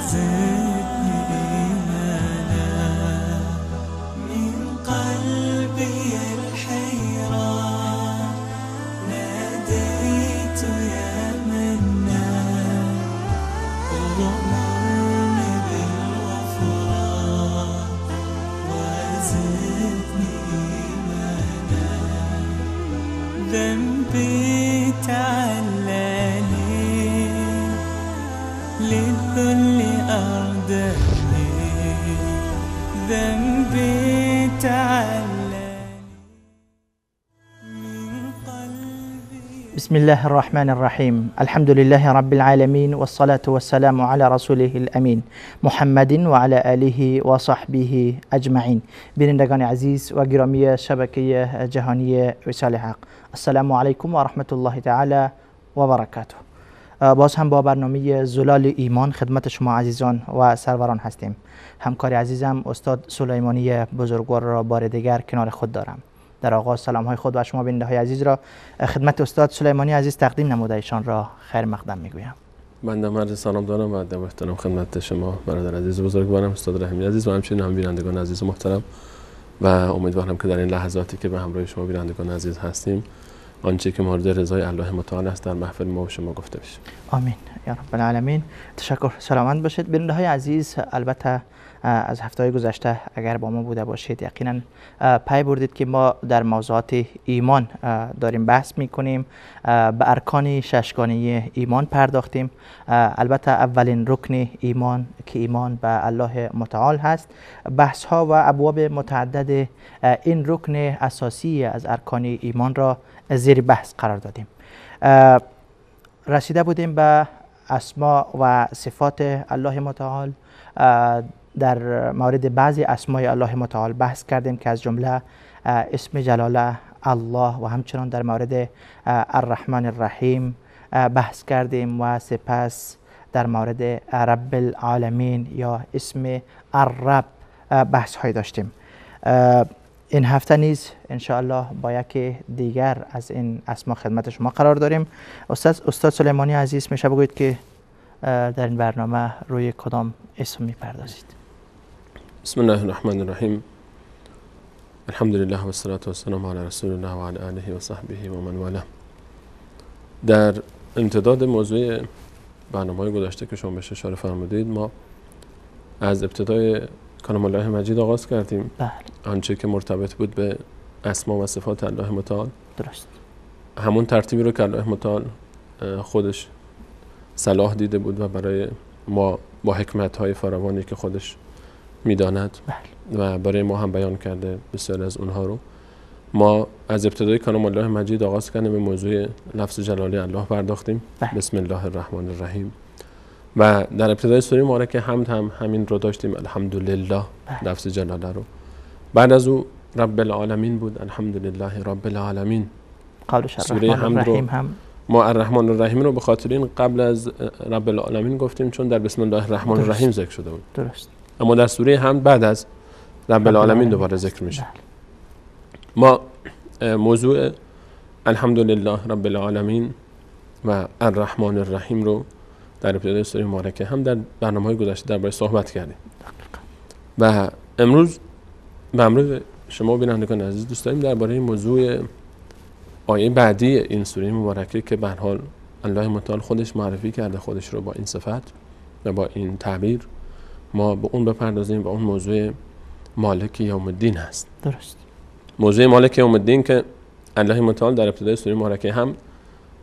وزدني إيمانا من قلبي الحيران ناديت يا منان اغمرني بالغفران وزدني إيمانا ذنبي تعلاني للذل أردني ذنبي تعلاني من قلبي. بسم الله الرحمن الرحیم. الحمد لله رب العالمین والصلاة والسلام علی رسوله الامین محمد و علی آله و صحبه اجمعین. بینندگان عزیز و گرامی شبکه جهانی وصال حق، السلام علیکم و رحمت الله تعالی و برکاته. باز هم با برنامه زلال ایمان خدمت شما عزیزان و سروران هستیم. همکار عزیزم استاد سلیمانی بزرگوار را بار دیگر کنار خود دارم. در آغاز سلام های خود و شما بیننده های عزیز را خدمت استاد سلیمانی عزیز تقدیم نموده ایشان را خیر مقدم میگویم. بنده مرد سلام دارم و ادب و احترام خدمت شما برادر عزیز بزرگوارم استاد رحیمی عزیز و همچنین هم بینندگان عزیز و محترم و امیدوارم که در این لحظاتی که به همراه شما بینندگان عزیز هستیم آنچه که مورد رضای الله متعال است در محفل ما و شما گفته بشه. آمین یا رب العالمین. تشکر، سلامت باشید. بیننده های عزیز، البته از هفته‌های گذشته اگر با ما بوده باشید یقینا پی بردید که ما در موضوعات ایمان داریم بحث میکنیم. به ارکان ششگانه ایمان پرداختیم. البته اولین رکن ایمان که ایمان به الله متعال هست، بحث ها و ابواب متعدد این رکن اساسی از ارکان ایمان را زیر بحث قرار دادیم. رسیده بودیم به اسما و صفات الله متعال. در مورد بعضی اسمای الله متعال بحث کردیم که از جمله اسم جلاله الله و همچنان در مورد الرحمن الرحیم بحث کردیم و سپس در مورد رب العالمین یا اسم الرب بحث های داشتیم. این هفته نیز انشاءالله با یکی دیگر از این اسما خدمت شما قرار داریم. استاد سلیمانی عزیز میشه بگوید که در این برنامه روی کدام اسم میپردازید؟ بسم الله الرحمن الرحیم. الحمد لله و الصلاة و السلام علی رسول الله و علی آله و صحبه و من والاه. در امتداد موضوع برنامه‌های گذشته که شما بهش اشاره فرمودید، ما از ابتدای کلام الله مجید آغاز کردیم. بله. آنچه که مرتبط بود به اسما و صفات الله متعال. درست. همون ترتیبی رو که الله متعال خودش صلاح دیده بود و برای ما با حکمت‌های فراوانی که خودش میداند و برای ما هم بیان کرده بسیار از اونها رو. ما از ابتدای کلام الله مجید آغاز کردیم به موضوع لفظ جلاله الله پرداختیم. بسم الله الرحمن الرحیم. و در ابتدای سوره مبارکه حمد هم همین رو داشتیم، الحمدلله لفظ جلاله رو. بعد از او رب العالمین بود، الحمدلله رب العالمین. قبلش سوره حمد رو هم ما الرحمن الرحیم رو به خاطر این قبل از رب العالمین گفتیم چون در بسم الله الرحمن الرحیم ذکر شده بود. درست. اما در سوره حمد بعد از رب العالمین دوباره ذکر میشه. ما موضوع الحمدلله رب العالمین و الرحمن الرحیم رو در ابتدای سوره مبارکه هم در برنامه‌های گذشته درباره صحبت کردیم. و امروز به امر شما بینندگان عزیز دوست داریم درباره موضوع آیه بعدی این سوره مبارکه که به هر حال الله متعال خودش معرفی کرده خودش رو با این صفت و با این تعبیر، ما به اون بپردازیم و اون موضوع مالک یوم الدین هست. درست. موضوع مالک یوم الدین که الله متعال در ابتدای سوره مبارکه هم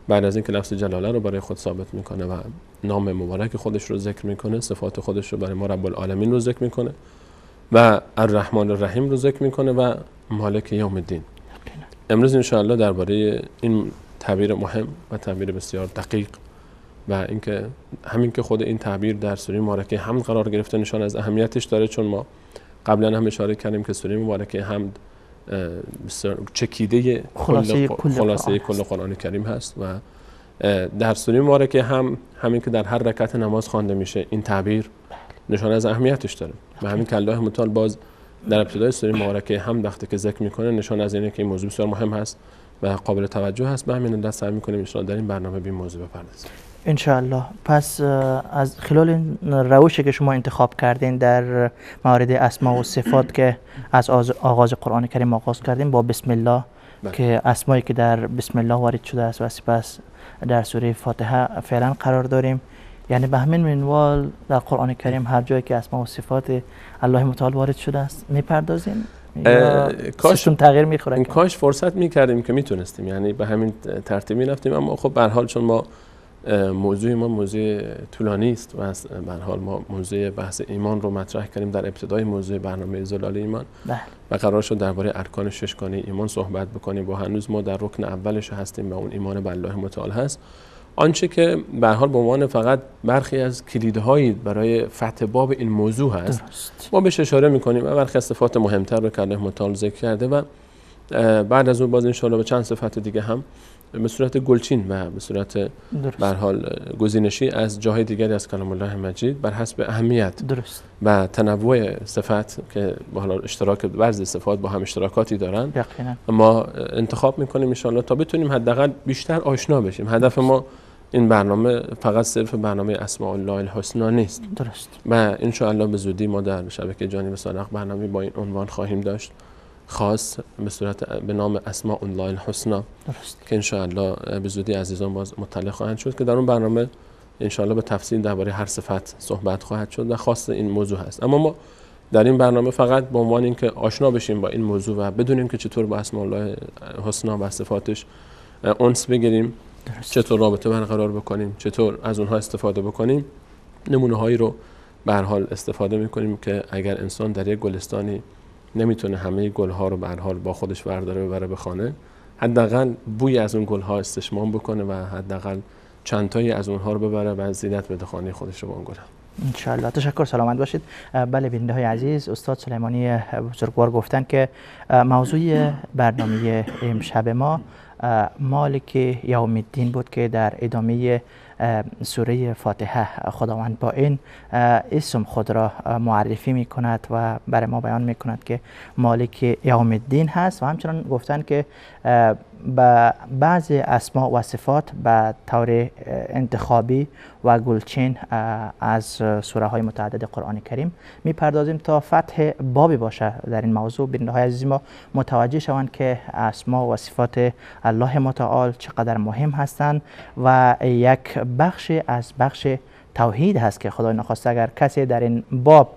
بعد از اینکه لفظ جلاله رو برای خود ثابت میکنه و نام مبارک خودش رو ذکر میکنه، صفات خودش رو برای ما رب العالمین رو ذکر میکنه و الرحمن الرحیم رو ذکر میکنه و مالک یوم الدین. امروز انشاءالله درباره این تعبیر مهم و تعبیر بسیار دقیق و اینکه همین که خود این تعبیر در سوره مبارکه حمد قرار گرفته نشان از اهمیتش داره، چون ما قبلا هم اشاره کردیم که سوره مبارکه حمد چکیده خلاصه کل قرآن کریم هست و در سوره مبارکه هم همین که در هر رکعت نماز خوانده میشه این تعبیر نشان از اهمیتش داره و همین که الله متعال باز در ابتدای سوره مبارکه هم وقتی که ذکر میکنه نشان از اینه که این موضوع بسیار مهم هست و قابل توجه هست. به همین علت سعی میکنیم ان شاء الله در این برنامه به این موضوع بپردازیم. انشاءالله. پس از خلال این روشی که شما انتخاب کردین در موارد اسما و صفات که از آغاز قرآن کریم آغاز کردیم با بسم الله که اسمایی که در بسم الله وارد شده است و سپس در سوره فاتحه فعلا قرار داریم، یعنی به همین منوال در قرآن کریم هر جایی که اسما و صفات الله متعال وارد شده است میپردازیم یا سیستم تغییر میخوره؟ کاش فرصت میکردیم که میتونستیم، یعنی به همین ترتیب میرفتیم، اما خب به هر حال چون ما موضوع ما موضوع طولانی است و به هر حال ما موضوع بحث ایمان رو مطرح کردیم در ابتدای موضوع برنامه زلال ایمان و قرار شد درباره ارکان ششگانه ایمان صحبت بکنیم و هنوز ما در رکن اولش هستیم و اون ایمان به الله متعال هست. آنچه که به هر حال به عنوان فقط برخی از کلیدهایی برای فتح باب این موضوع هست ما بهش اشاره میکنیم و برخی از صفات مهمتر رو که الله متعال ذکر کرده و بعد از اون باز ان شاءالله به چند صفت دیگه هم به صورت گلچین و به صورت به هر حال گزینشی از جاهای دیگری از کلام الله مجید بر حسب اهمیت و تنوع صفات که به حال اشتراک بعضی صفات با هم اشتراکاتی دارن ما انتخاب میکنیم ان شاءالله تا بتونیم حداقل بیشتر آشنا بشیم. هدف ما این برنامه فقط صرف برنامه اسماء الله الحسنا نیست. و ان شاءالله به زودی ما در شبکه جانب صادق برنامه با این عنوان خواهیم داشت خاص به صورت به نام اسماء الله الحسنا که ان شاء الله به زودی عزیزان باز مطلع خواهند شد که در اون برنامه ان شاء الله به تفصیل درباره هر صفت صحبت خواهد شد و خاص این موضوع هست. اما ما در این برنامه فقط به عنوان اینکه آشنا بشیم با این موضوع و بدونیم که چطور با اسماء الله الحسنا و صفاتش انس بگیریم، چطور رابطه برقرار بکنیم، چطور از اونها استفاده بکنیم، نمونه هایی رو به هر حال استفاده میکنیم که اگر انسان در یک گلستانی نمیتونه همه گلها رو به هر حال با خودش برداره ببره به خانه، حداقل بوی از اون گلها استشمام بکنه و حداقل چند تایی از اونها رو ببره و زینت بده خانه خودش رو با اون گلها. انشاءالله. تشکر، سلامت باشید. بله بیننده های عزیز، استاد سلیمانی بزرگوار گفتن که موضوع برنامه امشب ما مالک یوم الدین بود که در ادامه سوره فاتحه خداوند با این اسم خود را معرفی می کند و برای ما بیان می کند که مالک یوم الدین هست و همچنان گفتن که به بعضی اسما و صفات به طور انتخابی و گلچین از سوره های متعدد قرآن کریم می پردازیم تا فتح بابی باشه در این موضوع. بیننده های عزیز ما متوجه شوند که اسما و صفات الله متعال چقدر مهم هستند و یک بخش از بخش توحید هست که خدای نخواسته اگر کسی در این باب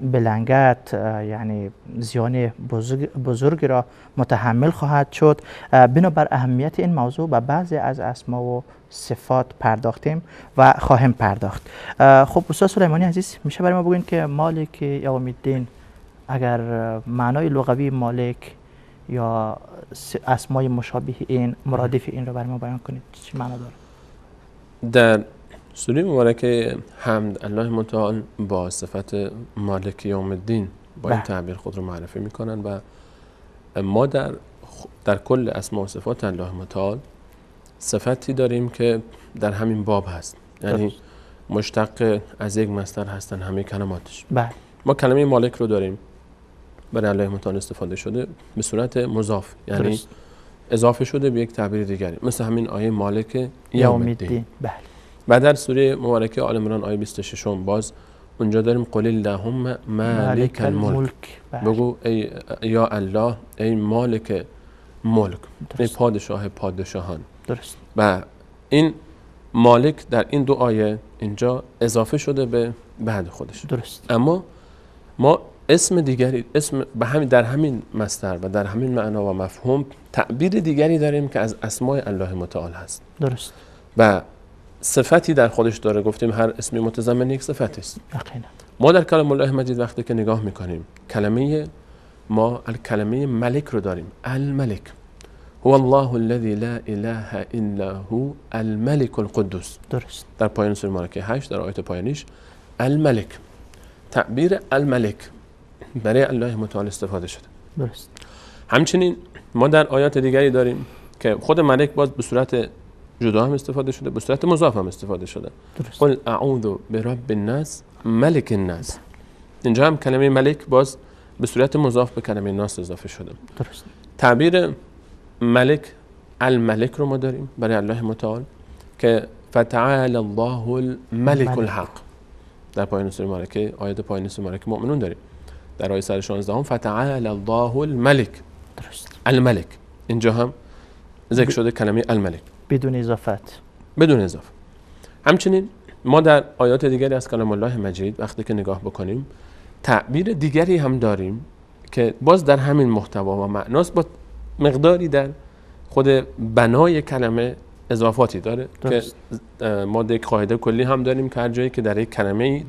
بلنگت یعنی زیان بزرگی را متحمل خواهد شد. بنابر اهمیت این موضوع به بعضی از اسما و صفات پرداختیم و خواهیم پرداخت. خب استاد سلیمانی عزیز، میشه برای ما بگوین که مالک یوم الدین اگر معنای لغوی مالک یا اسمای مشابه این مرادف این رو برای ما بیان کنید، چی معنا داره؟ در سوره مبارکه حمد الله متعال با صفت مالک یوم الدین با این تعبیر خود رو معرفی میکنن و ما در کل اسما و صفات الله متعال صفتی داریم که در همین باب هست، یعنی مشتق از یک مصدر هستن همه کلماتش. ما کلمه مالک رو داریم برای الله متعال استفاده شده به صورت مضاف، یعنی اضافه شده به یک تعبیر دیگری، مثل همین آیه مالک یوم الدین. و در سوره مبارکه آل عمران آیه 26 باز اونجا داریم قل اللهم مالک الملک، بگو ای یا الله ای مالک ملک، ای پادشاه پادشاهان. درست. و این مالک در این دو آیه اینجا اضافه شده به بعد خودش. درست. اما ما اسم دیگری، اسم به همین در همین مصدر و در همین معنا و مفهوم تعبیر دیگری داریم که از اسماء الله متعال هست. درست. و صفتی در خودش داره، گفتیم هر اسمی متضمن یک صفتی است. یقینا. ما در کلام الله مجید وقتی که نگاه میکنیم ما کلمه ملک رو داریم، الملک هو الله الذي لا اله الا هو الملك القدوس. درست. در پایان سوره مبارکه 8 در آیت پایانیش الملک، تعبیر الملک برای الله متعال استفاده شده. درست. همچنین ما در آیات دیگری داریم که خود ملک باز به صورت جدا هم استفاده شده، به صورت مضاف هم استفاده شده. درست. قل اعوذ برب الناس ملک الناس، اینجا هم کلمه ملک باز به صورت مضاف به کلمه ناس اضافه شده. درست. تعبیر ملک الملک رو ما داریم برای الله متعال که فتعالى الله الملك الحق. در پایان سوره مبارکه، آیات پایان سوره مبارکه مؤمنون داریم. در آیه 116 فتعالى الله الملك. درست. الملک اینجا هم ذکر شده کلمه الملک بدون اضافت. بدون اضافه. همچنین ما در آیات دیگری از کلام الله مجید وقتی که نگاه بکنیم تعبیر دیگری هم داریم که باز در همین محتوا و معناست، با مقداری در خود بنای کلمه اضافاتی داره درست. که ما یک قاعده کلی هم داریم که هر جایی که در یک کلمه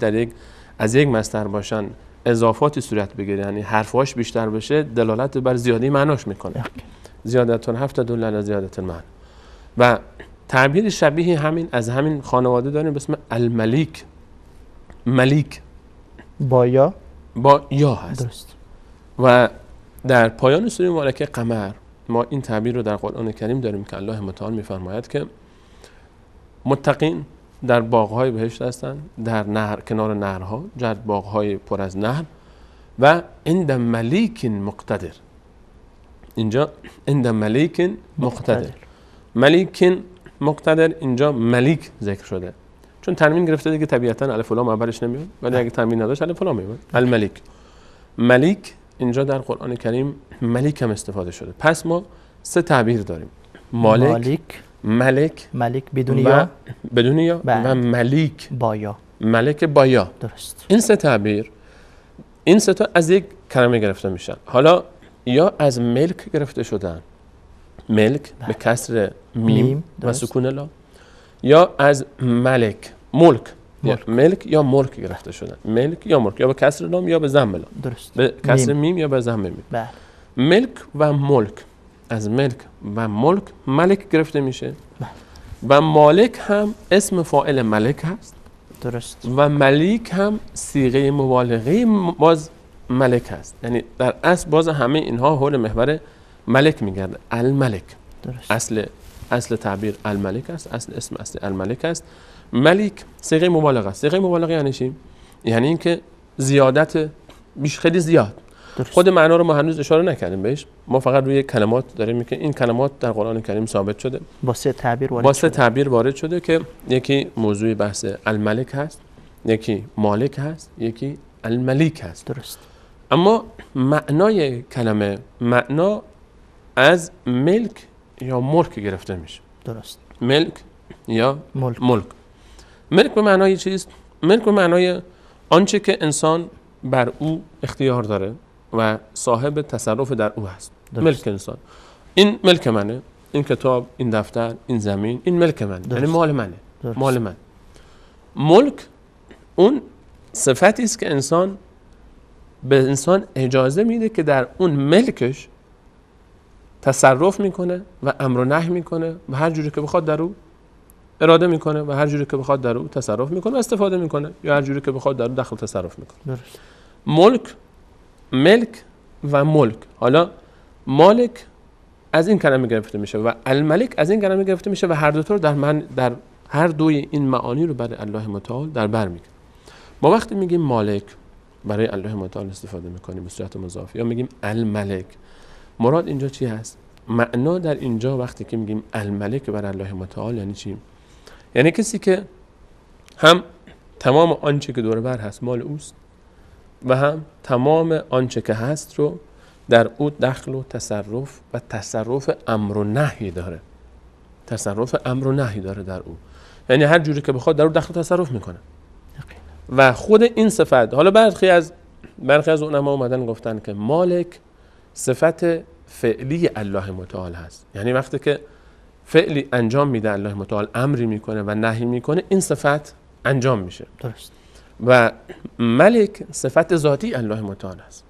از یک مصدر باشن اضافاتی صورت بگیره، یعنی حرفاش بیشتر بشه، دلالت بر زیادی معناش میکنه. زیادت الحرف تدل علی زیادت المعنی. و تعبیر شبیه همین از همین خانواده داریم به اسم الملیک. ملیک با یا هست. درست. و در پایان سوره مبارکه قمر ما این تعبیر رو در قرآن کریم داریم که الله متعال میفرماید که متقین در باغ‌های بهشت هستند، در کنار نهرها، جد باغ‌های پر از نهر، و عند ملیک مقتدر. اینجا عند ملیک مقتدر. ملیک مقتدر اینجا ملیک ذکر شده، چون تنوین گرفته دیگه طبیعتاً الف و لام اولش نمیاد، ولی اگه تنوین نداشت الف و لام میاد. الملیک. ملیک اینجا در قرآن کریم ملیک هم استفاده شده. پس ما سه تعبیر داریم: مالک، ملک بدون یا و ملیک با یا. ملک با یا. درست. این سه تعبیر، این سه تا از یک کلمه گرفته میشن. حالا یا از ملک گرفته شدن، ملک به کسر میم و سکون لام، یا از ملک ملک یا ملک گرفته شدن، ملک یا ملک، یا به کسر لام یا به ضم لام. درست. به کسر میم یا به ضم میم. بله. ملک و ملک، از ملک و ملک ملک گرفته میشه. بله. و مالک هم اسم فاعل ملک هست. درست. و ملیک هم صیغه مبالغه باز ملک هست، یعنی در اصل باز همه اینها حول محور ملک میگرده. الملک. درست. اصل تعبیر الملک است، اصل اسم اصلی الملک است. ملیک صیغه مبالغه است. صیغه مبالغه یعنی چی؟ یعنی اینکه زیادت خیلی زیاد. درست. خود معنا رو ما هنوز اشاره نکردیم بهش، ما فقط روی کلمات داریم که این کلمات در قرآن کریم ثابت شده، با سه تعبیر وارد شده که یکی موضوع بحث الملک هست، یکی مالک هست، یکی الملیک هست. درست. اما معنای کلمه، معنا از ملک یا ملک گرفته میشه. درست. ملک یا ملک. ملک به معنای چیست؟ ملک به معنای آنچه که انسان بر او اختیار داره و صاحب تصرف در او هست. درست. ملک انسان، این ملک منه، این کتاب، این دفتر، این زمین، این ملک منه، یعنی مال منه. درست. مال من. ملک اون صفتی است که انسان به انسان اجازه میده که در اون ملکش تصرف میکنه و امر و نهی میکنه و هر جوری که بخواد در او اراده میکنه و هر جوری که بخواد در او تصرف میکنه و استفاده میکنه، یا هر جوری که بخواد در او دخل تصرف میکنه. درست. ملک و ملک. حالا مالک از این کلمه گرفته میشه و الملک از این کلمه گرفته میشه و هر دو تا در هر دوی این معانی رو برای الله متعال در بر میگیره. ما وقتی میگیم مالک برای الله متعال استفاده میکنیم به صورت مضاف، یا میگیم الملک، مراد اینجا چی هست؟ معنا در اینجا وقتی که میگیم الملک برای الله متعال یعنی چی؟ یعنی کسی که هم تمام آنچه که دور بر هست مال اوست و هم تمام آنچه که هست رو در او دخل و تصرف امر و نهی داره. تصرف امر و نهی داره در او، یعنی هر جوری که بخواد در او دخل و تصرف میکنه. و خود این صفت، حالا برخی از علما اومدن گفتن که مالک صفت فعلی الله متعال هست، یعنی وقتی که فعلی انجام میده الله متعال، امری میکنه و نهی میکنه، این صفت انجام میشه. درست. و ملک صفت ذاتی الله متعال است.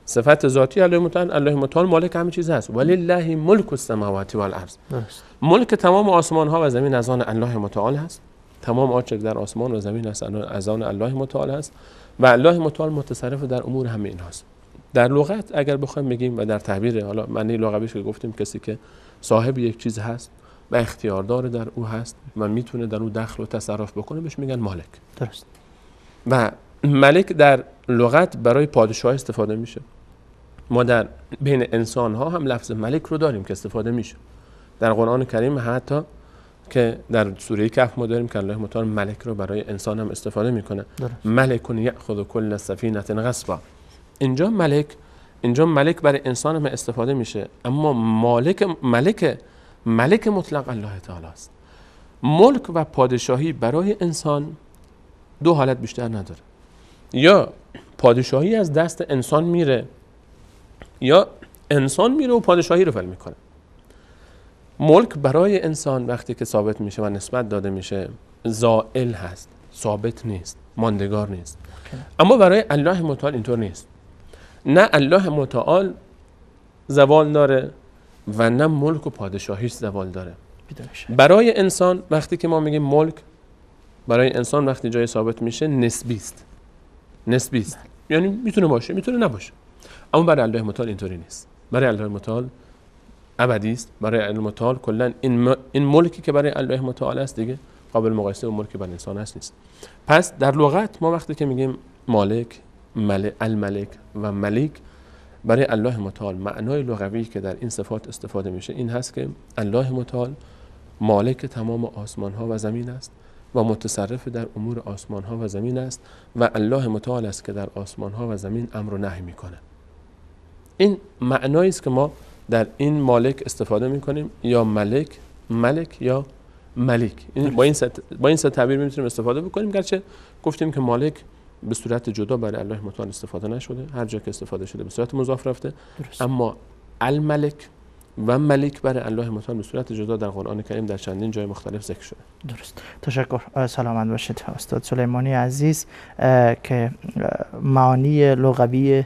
صفت ذاتی الله متعال مالک همه چیز هست. ولله ملک السماوات والارض. درست. ملک تمام آسمان ها و زمین از آن الله متعال هست. تمام آنچه در آسمان و زمین است از آن الله متعال است و الله متعال متصرف در امور همه این هست. در لغت اگر بخوایم بگیم و در تعبیر حالا معنی لغویش که گفتیم، کسی که صاحب یک چیز هست و اختیاردار در او هست و میتونه در او دخل و تصرف بکنه بهش میگن مالک. درست. و ملک در لغت برای پادشاه استفاده میشه. ما در بین انسان ها هم لفظ ملک رو داریم که استفاده میشه. در قرآن کریم حتی که در سوره کهف ما داریم که الله متعال ملک رو برای انسان هم استفاده میکنه. ملک یأخذ کل سفینه غصبا. اینجا ملک برای انسان هم استفاده میشه، اما ملک مطلق الله تعالی است. ملک و پادشاهی برای انسان دو حالت بیشتر نداره. یا پادشاهی از دست انسان میره، یا انسان میره و پادشاهی رو فعل میکنه. ملک برای انسان وقتی که ثابت میشه و نسبت داده میشه زائل هست، ثابت نیست، ماندگار نیست. اما برای الله متعال اینطور نیست. نه الله متعال زوال داره و نه ملک و پادشاهیش زوال داره. برای انسان وقتی که ما میگیم ملک، برای انسان وقتی جای ثابت میشه نسبی است. یعنی میتونه باشه میتونه نباشه. اما برای الله متعال اینطوری نیست. برای الله متعال ابدی است. برای الله متعال کلا این ملکی که برای الله متعال است دیگه قابل مقایسه با ملکی برای انسان است. پس در لغت ما وقتی که میگیم مالک، الملک و ملیک، برای الله متعال معنای لغوی که در این صفات استفاده میشه این هست که الله متعال مالک تمام آسمان ها و زمین است و متصرف در امور آسمان ها و زمین است و الله متعال است که در آسمان ها و زمین امر و نهی میکنه. این معنایی است که ما در این مالک استفاده میکنیم، یا ملک یا ملیک. این با این سه تعبیر میتونیم استفاده بکنیم، گرچه گفتیم که مالک به صورت جدا برای الله متعال استفاده نشده، هر جا که استفاده شده به صورت مضاف رفته. اما الملک و ملیک برای الله متعال به صورت جدا در قرآن کریم در چندین جای مختلف ذکر شده. درست. تشکر. سلامت باشید استاد سلیمانی عزیز که معانی لغوی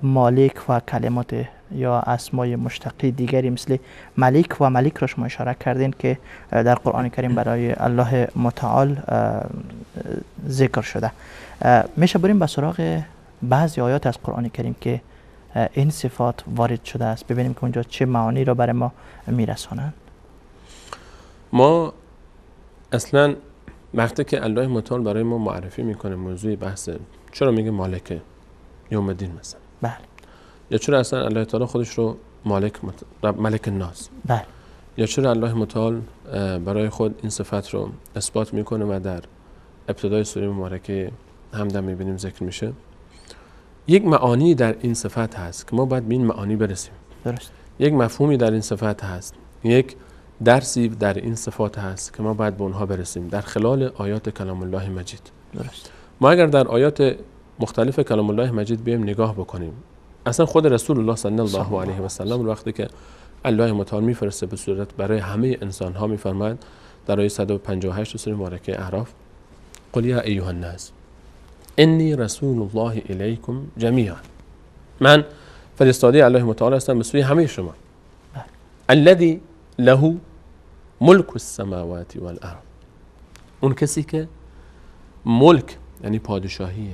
مالک و کلمات یا اسمای مشتقی دیگری مثل ملیک و ملیک را شما اشاره کردین که در قرآن کریم برای الله متعال ذکر شده. میشه بریم به سراغ بعضی آیات از قرآن کریم که این صفات وارد شده است، ببینیم که اونجا چه معانی را برای ما میرسانند. ما اصلا وقتی که الله متعال برای ما معرفی میکنه موضوع بحث چرا میگه مالک یوم الدین مثلا، بله، یا چرا اصلا الله تعالی خودش رو ملک الناس، بله، یا چرا الله متعال برای خود این صفت رو اثبات میکنه و در ابتدای سوره مبارکه همدم میبینیم ذکر میشه. یک معانی در این صفت هست که ما باید به این معانی برسیم. درست. یک مفهومی در این صفت هست، یک درسی در این صفات هست که ما باید به اونها برسیم در خلال آیات کلام الله مجید. درست. ما اگر در آیات مختلف کلام الله مجید بیایم نگاه بکنیم، اصلا خود رسول الله صلی الله علیه و سلم وقتی که الله متعال میفرسته به صورت برای همه انسان ها میفرماید در آیه 158 سوره مبارکه اعراف: قل یا ایها الناس انی رسول الله الیکم جمیعا. من فرستاده الله متعال هستم به سوی همه شما. الذی له ملک السماوات والارض. اون کسی که ملک یعنی پادشاهی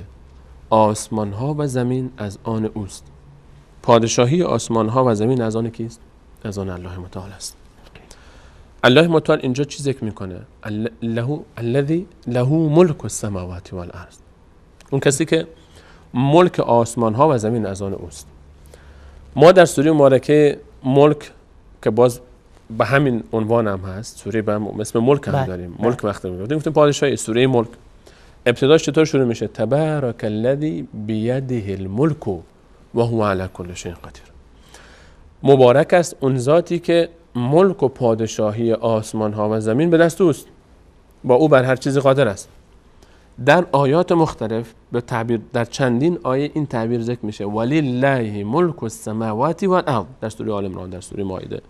آسمان ها و زمین از آن اوست. پادشاهی آسمان ها و زمین از آن کیست؟ از آن الله متعال است. الله متعال اینجا چی ذکر میکنه؟ الذی له ملک السماوات والارض. اون کسی که ملک آسمان ها و زمین از آن اوست. ما در سوره مبارکه ملک که باز به همین عنوان هم هست، سوره به اسم ملک هم داریم. ملک وقتی گفتیم پادشاهی، سوره ملک ابتداش چطور شروع میشه؟ تبارک الذی بیده الملک و هو علی کل شیء قدیر. مبارک است اون ذاتی که ملک و پادشاهی آسمان ها و زمین به دست اوست، با او بر هر چیزی قادر است. در آیات مختلف به تعبیر در چندین آیه این تعبیر ذکر میشه: ولله ملک السماوات والارض در سوره آل عمران، در سوره مائده.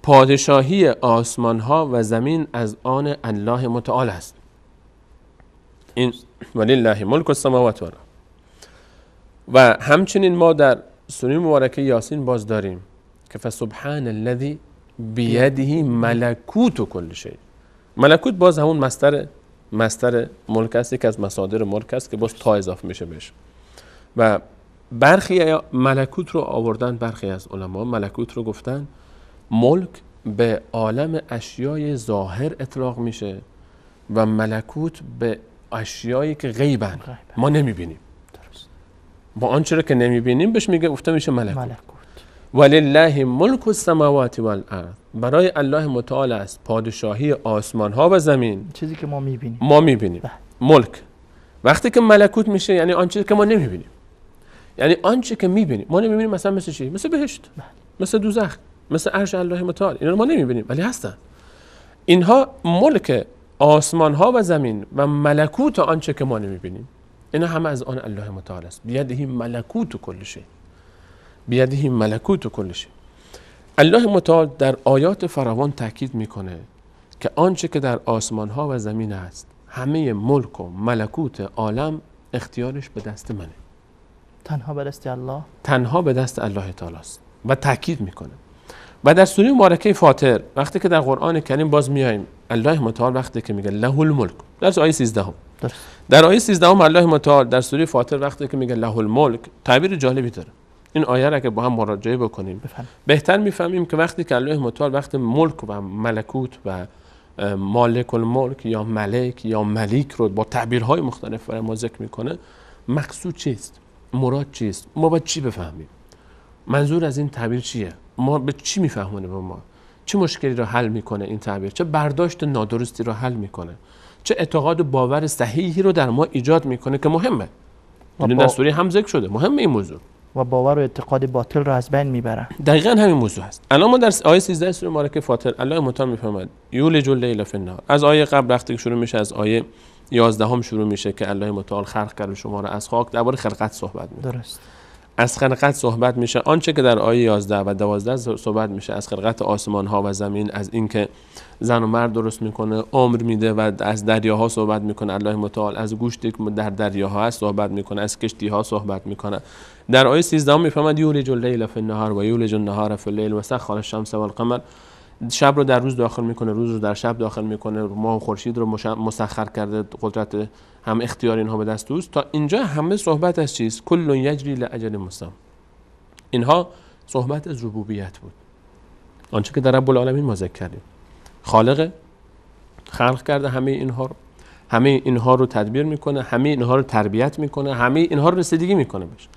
پادشاهی آسمان ها و زمین از آن الله متعال است. این ولله ملک السماوات والارض. و همچنین ما در سوره مبارکه یاسین باز داریم که فسبحان الذی بیده ملکوت کل شیء. ملکوت باز همون مصدر ملک است، یک از مصادر ملک است که باز تا اضافه میشه بهش. و برخی ملکوت رو آوردن، برخی از علما ملکوت رو گفتن ملک به عالم اشیای ظاهر اطلاق میشه و ملکوت به اشیایی که غیبن، ما نمیبینیم. ما آنچه رو که نمیبینیم بهش میگه گفته میشه ملکوت. ولله ملک السماوات والارض، برای الله متعال است پادشاهی آسمان ها و زمین. چیزی که ما میبینیم. ما میبینیم. ملک وقتی که ملکوت میشه یعنی آن چیزی که ما نمیبینیم، یعنی آنچه که میبینیم ما نمیبینیم. مثلا مثل چی؟ مثل بهشت، مثل دوزخ، مثل عرش الله متعال. اینا رو ما نمیبینیم ولی هستن. اینها ملک آسمان ها و زمین و ملکوت آنچه که ما نمیبینیم، اینا همه از آن الله متعال است. بیده ملکوت کل شیء، بیده ملکوت کل شیء. الله متعال در آیات فراوان تاکید میکنه که آنچه که در آسمان ها و زمین است، همه ملک و ملکوت عالم اختیارش به دست منه. تنها به دست الله، تنها به دست الله تعالی است و تاکید میکنه. و در سوره مبارکه فاطر وقتی که در قرآن کریم باز میایم، الله متعال وقتی که میگه له الملک، در آیه 13 در آیه 13 الله متعال در سوره فاطر وقتی که میگه له الملک، تعبیر جالبی داره. این آیه را که با هم مراجعه بکنیم بهتر میفهمیم که وقتی که الله متعال وقتی ملک و ملکوت و مالک الملک یا ملک یا ملیک رو با تعبیرهای مختلف برای ما ذکر میکنه، مقصود چیست؟ مراد چیست؟ ما باید چی بفهمیم؟ منظور از این تعبیر چیه؟ ما به چی میفهمونه؟ به ما چه مشکلی رو حل میکنه این تعبیر؟ چه برداشت نادرستی رو حل میکنه؟ چه اعتقاد و باور صحیحی رو در ما ایجاد میکنه که مهمه؟ یعنی در سوره هم ذکر شده مهمه این موضوع. و باور و اعتقاد باطل رو از بین میبره. دقیقاً همین موضوع هست. الان ما در آیه 13 سوره مبارکه فاطر الله متعال میفهمد یولج اللیل فی النهار. از آیه قبل وقتی شروع میشه، از آیه 11 هم شروع میشه که الله متعال خلق کرده شما را از خاک، درباره خلقت صحبت میکنه. درست. از خلقت صحبت میشه. آنچه که در آیه 11 و 12 صحبت میشه از خلقت آسمان ها و زمین، از اینکه زن و مرد درست میکنه، عمر میده و از دریاها صحبت میکنه الله متعال، از گوشتی که در دریاها هست صحبت میکنه، از کشتی ها صحبت میکنه. در آیه 13 میفهمد یولج اللیل فی النهار و یولج النهار فی اللیل و سخر الشمس والقمر، شب رو در روز داخل میکنه، روز رو در شب داخل میکنه، ماه و خورشید رو مسخر کرده، قدرت هم اختیار اینها به دست اوست. تا اینجا همه صحبت از چیست؟ کل یجری لاجل مسمى. اینها صحبت از ربوبیت بود، آنچه که در رب العالمین ما ذکر کردیم. خالق خلق کرده همه اینها رو تدبیر میکنه، همه اینها رو تربیت میکنه، همه اینها رو رسیدگی میکنه بهش.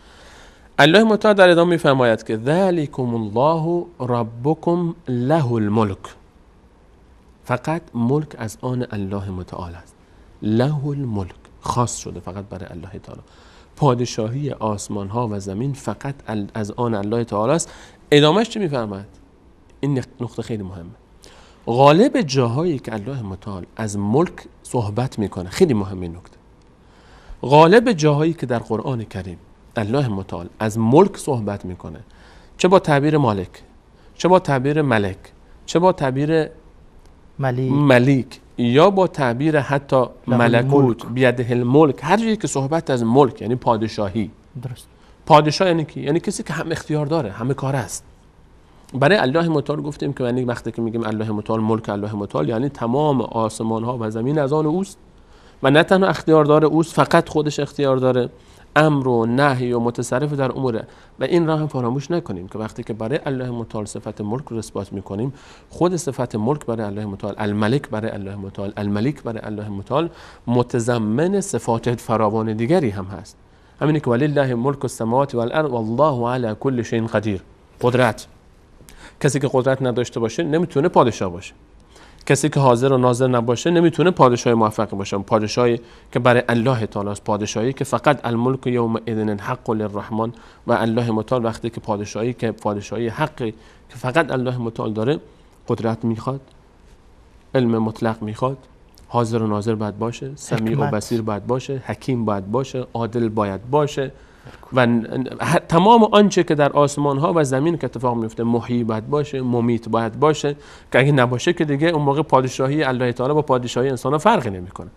الله متعال در ادامه میفرماید که ذلکم الله ربکم له الملک، فقط ملک از آن الله متعال است. له الملک خاص شده فقط برای الله تعالی. پادشاهی آسمان ها و زمین فقط از آن الله تعالی است. ادامهش چی میفرماید؟ این نقطه خیلی مهمه. غالب جاهایی که الله متعال از ملک صحبت میکنه، خیلی مهمه این نکته، غالب جاهایی که در قرآن کریم الله متعال از ملک صحبت میکنه، چه با تعبیر مالک، چه با تعبیر ملک، چه با تعبیر ملیک یا با تعبیر حتی ملکوت، بیده الملک، هر جایی که صحبت از ملک یعنی پادشاهی. درست. پادشاه یعنی کی؟ یعنی کسی که هم اختیار داره، همه کار است. برای الله متعال گفتیم که یعنی وقتی که میگیم الله متعال ملک الله متعال یعنی تمام آسمان ها و زمین از آن اوست و نه تنها اختیار داره اوست، فقط خودش اختیار داره، امر و نهی و متصرف در اموره. و این را هم فراموش نکنیم که وقتی که برای الله متعال صفت ملک رو اثبات میکنیم، خود صفت ملک برای الله متعال، الملک برای الله متعال، الملیک برای الله متعال متضمن صفات فراوان دیگری هم هست. همینه که ولله ملک السماوات والارض والله علی کل شیء قدیر. قدرت، کسی که قدرت نداشته باشه نمیتونه پادشاه باشه. کسی که حاضر و ناظر نباشه نمیتونه پادشاه موفق باشه. پادشاهی که برای الله تعالی است، پادشاهی که فقط الملک یوم اذن الحق للرحمن و الله متعال وقتی که پادشاهی حقی که فقط الله متعال داره، قدرت میخواد، علم مطلق میخواد، حاضر و ناظر باید باشه، سمیع و بصیر باید باشه، حکیم باید باشه، عادل باید باشه و تمام آنچه که در آسمان ها و زمین که اتفاق میفته، محیی باید باشه، ممیت باید باشه، که اگه نباشه که دیگه اون موقع پادشاهی الله تعالی با پادشاهی انسان ها فرقی نمیکنه.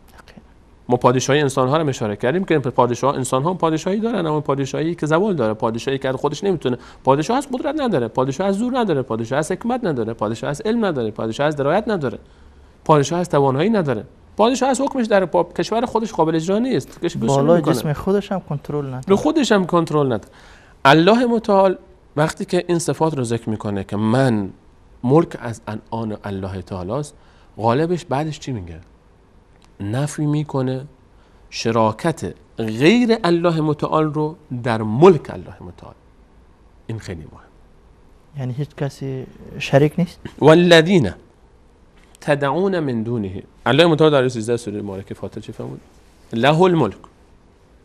ما پادشاهی انسان ها رو اشاره کردیم که پادشاه انسان ها پادشاهی دارن، اما پادشاهی که زوال داره، پادشاهی که خودش نمیتونه، پادشاه از قدرت نداره، پادشاه از زور نداره، پادشاه از حکمت نداره، پادشاه از علم نداره، پادشاه از درایت نداره، پادشاه از توانایی نداره، پادشاه از حکمش در کشور خودش قابل اجرا نیست، بالای جسم خودش هم کنترل نداره، رو خودش هم کنترل نداره. الله متعال وقتی که این صفات رو ذکر میکنه که من ملک از آن الله تعالی است، غالبش بعدش چی میگه؟ نفی میکنه شراکت غیر الله متعال رو در ملک الله متعال. این خیلی مهم. یعنی هیچ کسی شریک نیست. والذین تدعون من دونه، الله متعال در 13 سوره مبارکه فاتر چی فرمود؟ له الملک،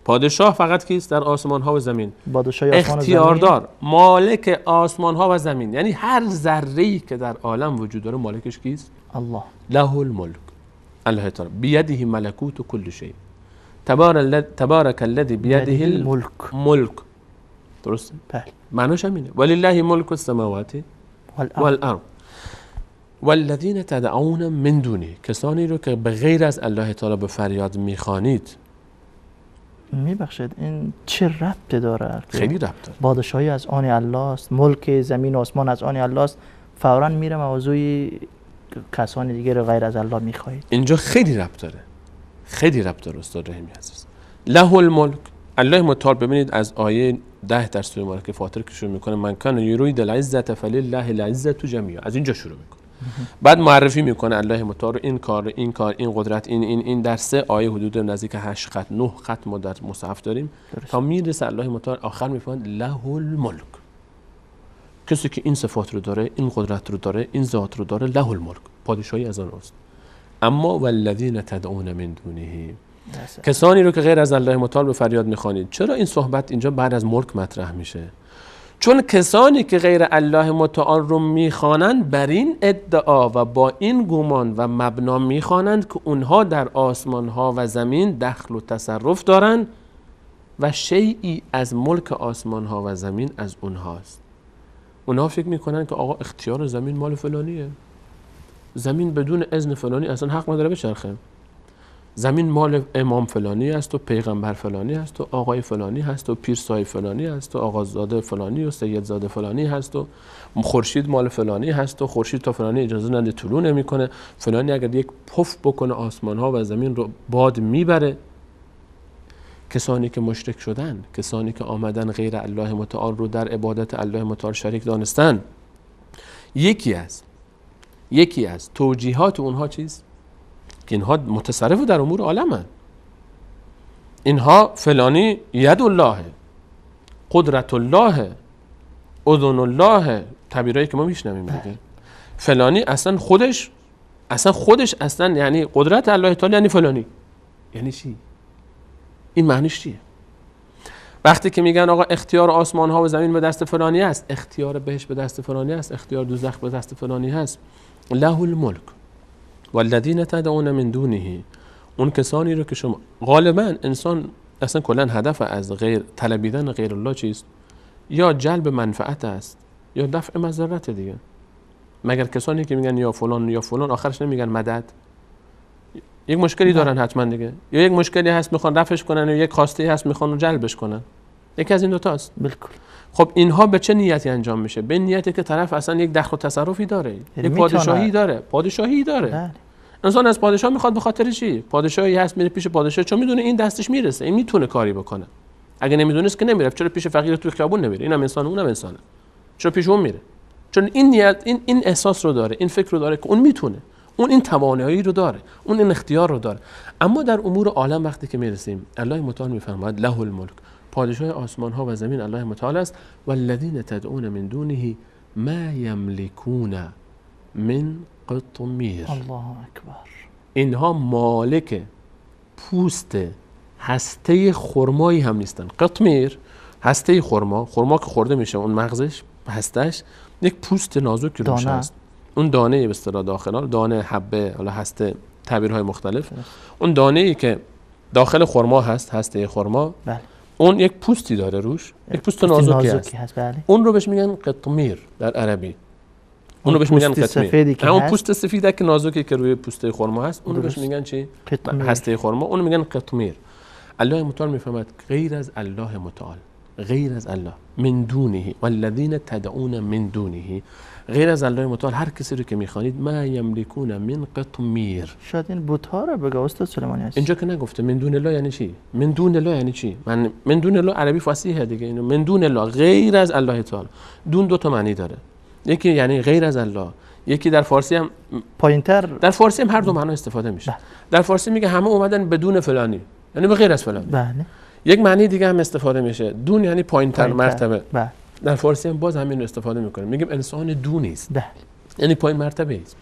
پادشاه فقط کیست؟ در آسمان ها و زمین، اختیاردار، مالک آسمان ها و زمین، یعنی هر ذره‌ای که در عالم وجود داره مالکش کیست؟ الله. له الملک، الله تعالی بیده ملکوت کل شیء، تبارک الذی بیده الملک. درسته؟ بله. معناش همینه، ولله ملک السماوات والارض. والذین تدعون من دونه، کسانی رو که به غیر از الله تعالی به فریاد میخوانید. میبخشید این چه ربطی داره؟ خیلی ربط داره. پادشاهی از آن الله است، ملک زمین و آسمان از آن الله است، فوراً میره موضوع کسانی دیگه رو غیر از الله میخواهید. اینجا خیلی ربط داره، خیلی ربط داره استاد رحیمی عزیز. له الملک، الله متعال ببینید از آیه 10 در سوره مبارکه فاطر که شروع میکنه من کان یرید العزة فلله العزة جمیعا، از اینجا شروع میکنه. بعد معرفی میکنه الله متعال این کار این قدرت این در 3 آیه حدود نزدیک 8 خط 9 خط ما در مصحف داریم تا میرسه الله متعال آخر میفهمد له الملک، کسی که این صفات رو داره، این قدرت رو داره، این ذات رو داره، له الملک، پادشاهی از آن است. اما والذین تدعون من دونه، کسانی رو که غیر از الله متعال به فریاد میخوانید. چرا این صحبت اینجا بعد از ملک مطرح میشه؟ چون کسانی که غیر الله متعال رو میخوانند بر این ادعا و با این گمان و مبنا میخوانند که اونها در آسمان ها و زمین دخل و تصرف دارند و شیئی از ملک آسمان ها و زمین از اونهاست. اونها فکر میکنن که آقا اختیار زمین مال فلانیه، زمین بدون اذن فلانی اصلا حق نداره بچرخه، زمین مال امام فلانی است و پیغمبر فلانی است و آقای فلانی هست و پیرسای فلانی هست و آقازاده فلانی و سیدزاده فلانی هست و خورشید مال فلانی هست و خورشید تا فلانی اجازه نده طلوع نمیکنه، فلانی اگر یک پف بکنه آسمان ها و زمین رو باد میبره. کسانی که مشرک شدن، کسانی که آمدن غیر الله متعال رو در عبادت الله متعال شریک دانستن، یکی از توجیهات اونها چیست؟ که اینها متصرف در امور عالمن. اینها فلانی ید الله، قدرت الله، اذن الله، تعبیرایی که ما میشنویم دیگه. فلانی اصلا خودش یعنی قدرت الله تعالی یعنی فلانی. یعنی چی؟ این معنیش چیه؟ وقتی که میگن آقا اختیار آسمان ها و زمین به دست فلانی است، اختیار بهش به دست فلانی است، اختیار دوزخ به دست فلانی هست. له الملک والذین تدعون من دونه، اون کسانی رو که شما غالبا انسان اصلا کلا هدف از غیر طلبیدن غیر الله چیست؟ یا جلب منفعت است یا دفع مضرت دیگه. مگر کسانی که میگن یا فلان آخرش نمیگن مدد؟ یک مشکلی دارن حتما دیگه، یا یک مشکلی هست میخوان رفعش کنن یا یک خواسته هست میخوان جلبش کنن. یکی از این دوتا است. بالکل. خب اینها به چه نیتی انجام میشه؟ به نیتی که طرف اصلا یک دخل و تصرفی داره، یک پادشاهی داره. بله. انسان از پادشاه میخواد به خاطر چی؟ پادشاهی هست میره پیش پادشاه چون میدونه این دستش میرسه، این میتونه کاری بکنه. اگه نمیدونست که نمیره. چرا پیش فقیر تو خیابون نمیره؟ اینم انسانه اونم انسانه. چرا پیش اون میره؟ چون این نیت این احساس رو داره، این فکر رو داره که اون میتونه، اون این توانایی رو داره، اون این اختیار رو داره. اما در امور عالم وقتی که میرسیم، الله متعال میفرماید له الملک، پادشاه آسمان ها و زمین الله متعال است. والذین تدعون من دونه ما یملکون من قطمیر. الله اکبر. اینها مالک پوست هسته خرمایی هم نیستن. قطمیر هسته خرما که خورده میشه، اون مغزش هستش یک پوست نازک روش هست. اون دانه به اصطلاح داخل، دانه حبه، حالا هسته تعبیرهای مختلف. اون دانه ای که داخل خرما هست، هسته خرما، بله. اون یک پوستی داره روش، یک پوست نازکی هست. بله. اون رو بهش میگن قطمیر در عربی. اون رو بهش میگن قطمیر. اون پوست سفیده که نازکی که روی پوسته خرما هست، اون رو بهش میگن چی؟ هسته خرما. اون رو میگن قطمیر. الله متعال میفهمد غیر از الله متعال، غیر از الله، من دونه والذین تدعون من دونه، غیر از الله متعال هر کسی رو که میخوانید ما یملکون من قطمیر. شاید این بت‌ها رو بگه استاد سلیمانی هست. اینجا که نگفته من دون الله یعنی چی؟ من دون الله یعنی چی؟ من دون الله عربی فصیحه دیگه. اینو من دون الله، غیر از الله تعالی. دون دو تا معنی داره. یکی یعنی غیر از الله، یکی در فارسی هم پایینتر، در فارسی هم هر دو معنا استفاده میشه. در فارسی میگه همه اومدن بدون فلانی، یعنی به غیر از فلانی. بله. یک معنی دیگه هم استفاده میشه، دون یعنی پایینتر مرتبه. بله. در فارسی هم باز همین رو استفاده میکنیم، میگیم انسان دو نیست، بله. یعنی پایین مرتبه است.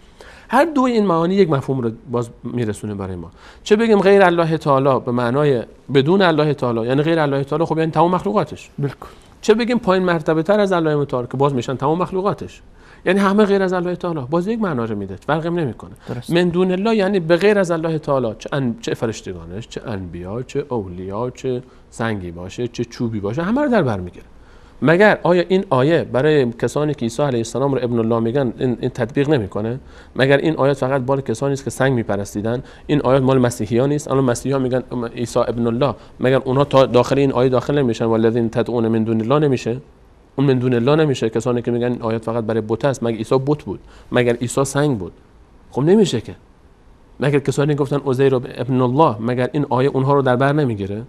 هر دو این معانی یک مفهوم رو باز میرسونه برای ما. چه بگیم غیر الله تعالی به معنای بدون الله تعالی، یعنی غیر الله تعالی خب یعنی تمام مخلوقاتش. بالکل. چه بگیم پایین مرتبه تر از الله متعال که باز میشن تمام مخلوقاتش، یعنی همه غیر از الله تعالی، باز یک معنا رو میده، فرقی نمیکنه. من دون الله یعنی به غیر از الله تعالی، چه فرشتگانش، چه انبیا، چه اولیا، چه سنگی باشه، چه چوبی باشه، همه رو در بر میگیره. مگر آیا این آیه برای کسانی که عیسی علیه السلام رو ابن الله میگن این تطبیق نمیکنه؟ مگر این آیات فقط برای کسانی است که سنگ میپرستیدن؟ این آیات مال مسیحیان نیست؟ الان مسیحیان میگن عیسی ابن الله، مگر اونها تا داخل این آیه داخل نمیشن؟ والذین تدعون من دون الله نمیشه؟ اون من دون الله نمیشه؟ کسانی که میگن این آیات فقط برای بت است، مگر عیسی بت بود؟ مگر عیسی سنگ بود؟ خب نمیشه که. مگر کسانی گفتن عزیر ابن الله، مگر این آیه اونها رو در بر نمیگیره؟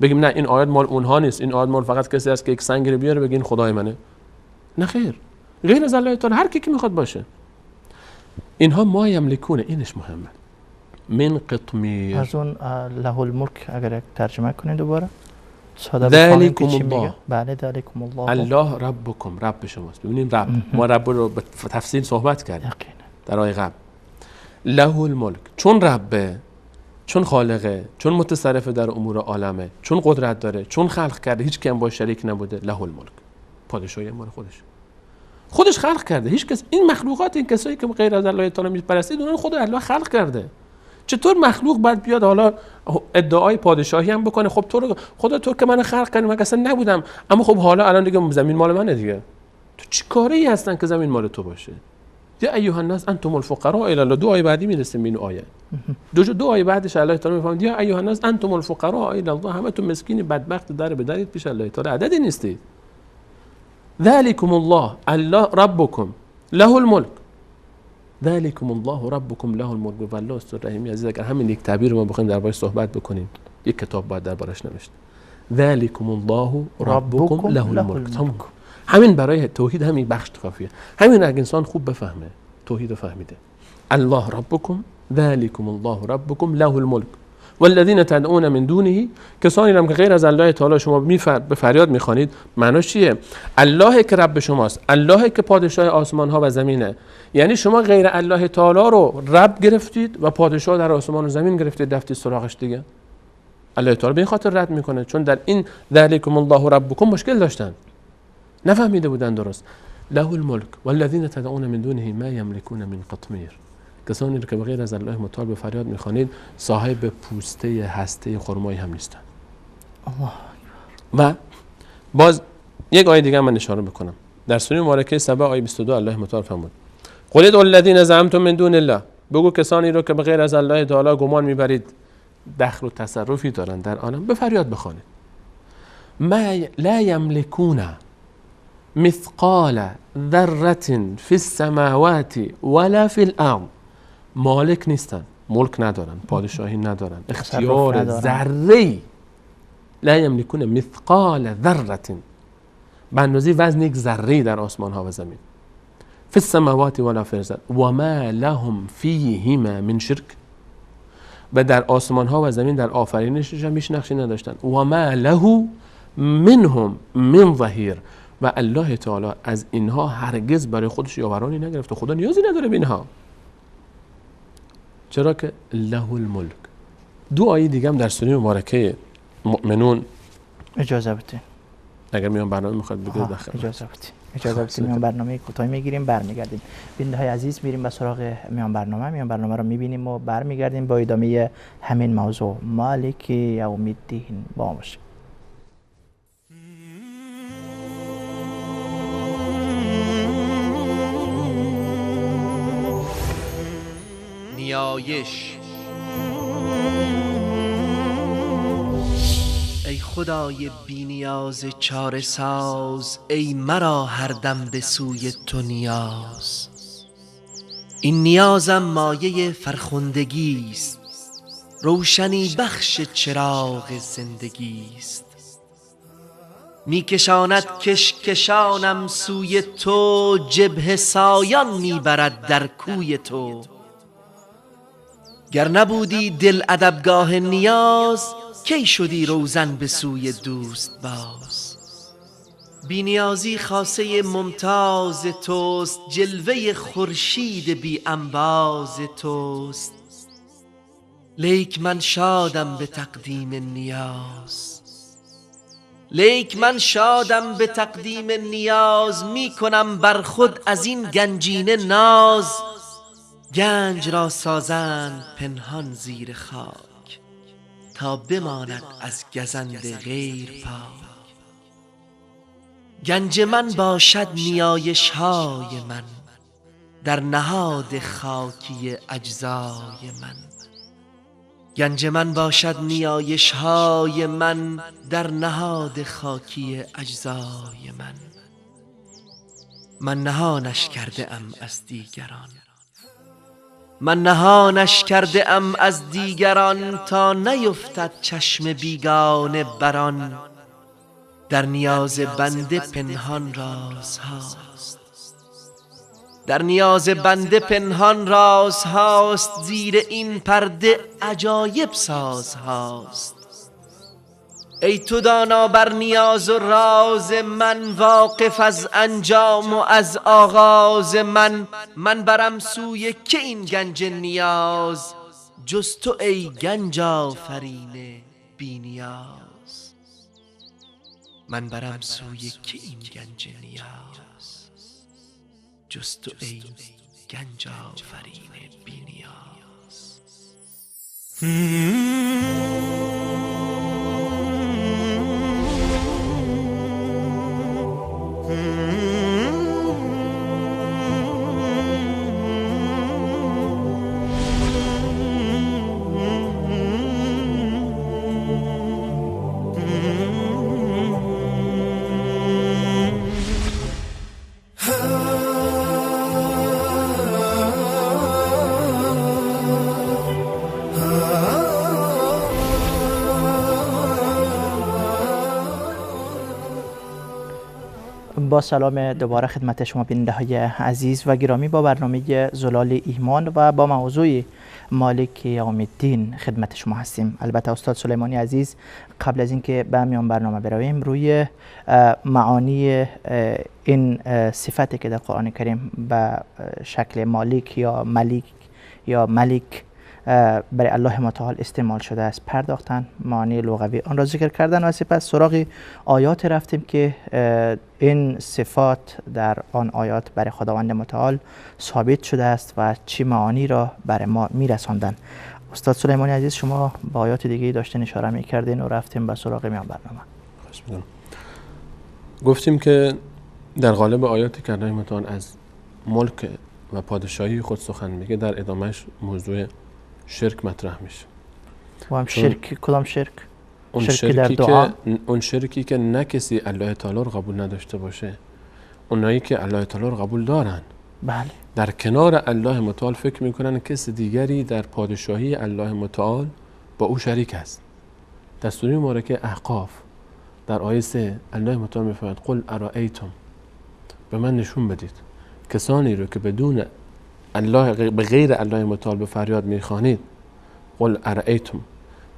بگیم نه این آیات مال اونها نیست، این آیات مال فقط کسی است که یک سنگ رو بیاره بگه این خدای منه؟ نه خیر، غیر از الله تعالی هر کی که میخواد باشه. اینها ما یملکونه، اینش مهمه. من قطمیر، از اون له الملک اگر ترجمه کنید دوباره ساده ذالکم بفهمیم که چی الله. میگه. بله ذالکم الله. الله ربکم، رب شماست. ببینیم رب، ما رب رو به تفصیل صحبت کردیم یقینا. در آیه قبل. له الملک، چون ربه، چون خالقه، چون متصرف در امور عالمه، چون قدرت داره، چون خلق کرده، هیچ کی هم باش شریک نبوده. له الملک، پادشاهی مال خودش خلق کرده. هیچ کس این مخلوقات، این کسایی که غیر از الله تعالی میپرستید، اونها خود الله خلق کرده. چطور مخلوق باید بیاد حالا ادعای پادشاهی هم بکنه؟ خب خدا تو که من خلق کردی، من اصلا نبودم، اما خب حالا الان دیگه زمین مال منه دیگه. تو چی کاری هستن که زمین مال تو باشه؟ یا ایها الناس انتم الفقراء الی الله. دو آیه بعدی میرسیم این آیه. دو آیه بعدش الله تعالی میفهمید یا ایها الناس انتم الفقراء الی الله، همه تو مسکین بدبخت در به درید پیش الله تعالی، عددی نیستید. ذالکم الله، الله ربکم له الملک، ذالکم الله ربکم له الملک. والله استاد رحیمی عزیز، اگر همین یک تعبیر رو ما بخوایم دربارش صحبت بکنیم، یک کتاب باید دربارش نوشت. ذالکم الله ربکم له الملک. همین برای توحید همین بخش کافیه. همین اگه انسان خوب بفهمه توحید رو فهمیده. الله ربکم ذالکم الله ربکم له الملک والذین تدعون من دونه، کسانی هم که غیر از الله تعالی شما به فریاد میخوانید. معناش چیه؟ الله که رب شماست، الله که پادشاه آسمان ها و زمینه. یعنی شما غیر الله تعالی رو رب گرفتید و پادشاه در آسمان و زمین گرفتید، رفتید سراغش دیگه. الله تعالی به این خاطر رد میکنه چون در این ذالکم الله ربکم مشکل داشتن، نفهمیده بودن درست. له الملک والذین تدعون من دونه ما یملکون من قطمیر، کسانی که بغیر از الله متعال به فریاد میخوانید صاحب پوسته هسته خرمایی هم نیستن. و باز یک آیه دیگه من اشاره بکنم در سوره مبارکه سبع آیه 22 الله متعال فرمود قل ادعوا الذین زعمتم من دون الله، بگو کسانی رو که بغیر از الله تعالی گمان میبرید دخل و تصرفی دارن در عالم، به فریاد بخوانید. ما لا یملکون مثقال ذره فی السماوات ولا فی الارض، مالک نیستن، ملک ندارن، پادشاهی ندارن، اختیار ذره. لا یملکون مثقال ذره، به اندازه وزن یک ذره در آسمان ها و زمین. فی السماوات ولا فی الارض و ما لهم فیهما من شرک، و در آسمان ها و زمین در آفرینشش هم هیچ نقشی نداشتن. و ما له منهم من ظهیر، و الله تعالی از اینها هرگز برای خودش یاورانی نگرفته. خدا نیازی نداره به اینها، چرا که له الملک. دو آیه دیگه هم در سوره مبارکه مؤمنون. اجازه بدین اگر میان برنامه میخواد بگید داخل. اجازه بدین میان برنامه کوتاهی میگیریم برمیگردیم. بیننده های عزیز میریم به سراغ میان برنامه رو میبینیم و برمیگردیم با ادامه همین موضوع. مالک یوم الدین با ما باشید. نیایش. ای خدای بی نیاز چاره ساز، ای مرا هر دم به سوی تو نیاز. این نیازم مایه فرخندگی است، روشنی بخش چراغ زندگی است. میکشاند کشکشانم سوی تو، جبهه سایان میبرد در کوی تو. گر نبودی دل ادبگاه نیاز، کی شدی روزن به سوی دوست باز. بینیازی خاصه ممتاز توست، جلوه خورشید بی انباز توست. لیک من شادم به تقدیم نیاز، لیک من شادم به تقدیم نیاز. می کنم بر خود از این گنجینه ناز. گنج را سازند پنهان زیر خاک، تا بماند از گزند غیر پاک. گنج من باشد نیایش های من، در نهاد خاکی اجزای من. گنج من باشد نیایش های من، در نهاد خاکی اجزای من. من نهانش کرده ام از دیگران، من نهانش کرده ام از دیگران، تا نیفتد چشم بیگانه بران. در نیاز بنده پنهان راز هاست، در نیاز بنده پنهان راز هاست. زیر این پرده عجایب ساز هاست. ای تو دانا بر نیاز و راز من، واقف از انجام و از آغاز من. من برم سوی که این گنج نیاز، جز تو ای گنج آفرین بی نیاز. من برم سوی که این گنج نیاز، جز تو ای گنج آفرین بی نیاز. با سلام دوباره خدمت شما بیننده های عزیز و گرامی، با برنامه زلال ایمان و با موضوع مالک یوم الدین خدمت شما هستیم. البته استاد سلیمانی عزیز قبل از اینکه به میان برنامه برویم، روی معانی این صفتی که در قرآن کریم به شکل مالک یا ملیک یا ملک برای الله متعال استعمال شده است پرداختن، معانی لغوی آن را ذکر کردن و سپس سراغ آیات رفتیم که این صفات در آن آیات برای خداوند متعال ثابت شده است و چه معانی را برای ما میرساندن. استاد سلیمانی عزیز، شما با آیات دیگه داشتین اشاره میکردین و رفتیم به سراغ میان برنامه. خوش می‌دونم. گفتیم که در قالب آیاتی که الله متعال از ملک و پادشاهی خود سخن میگه، در ادامهش موضوع شرک مطرح میشه. و هم شرک، کدام شرک؟ اون شرکی که نه کسی الله تعالی رو قبول نداشته باشه، اونایی که الله تعالی رو قبول دارن، بله، در کنار الله متعال فکر میکنن کسی دیگری در پادشاهی الله متعال با او شریک است. در سوره مبارکه احقاف در آیه 3 الله متعال میفرماید قل ارائیتم، به من نشون بدید کسانی رو که بدون الله، به غیر الله متعال به فریاد میخوانید. قل ارائیتم،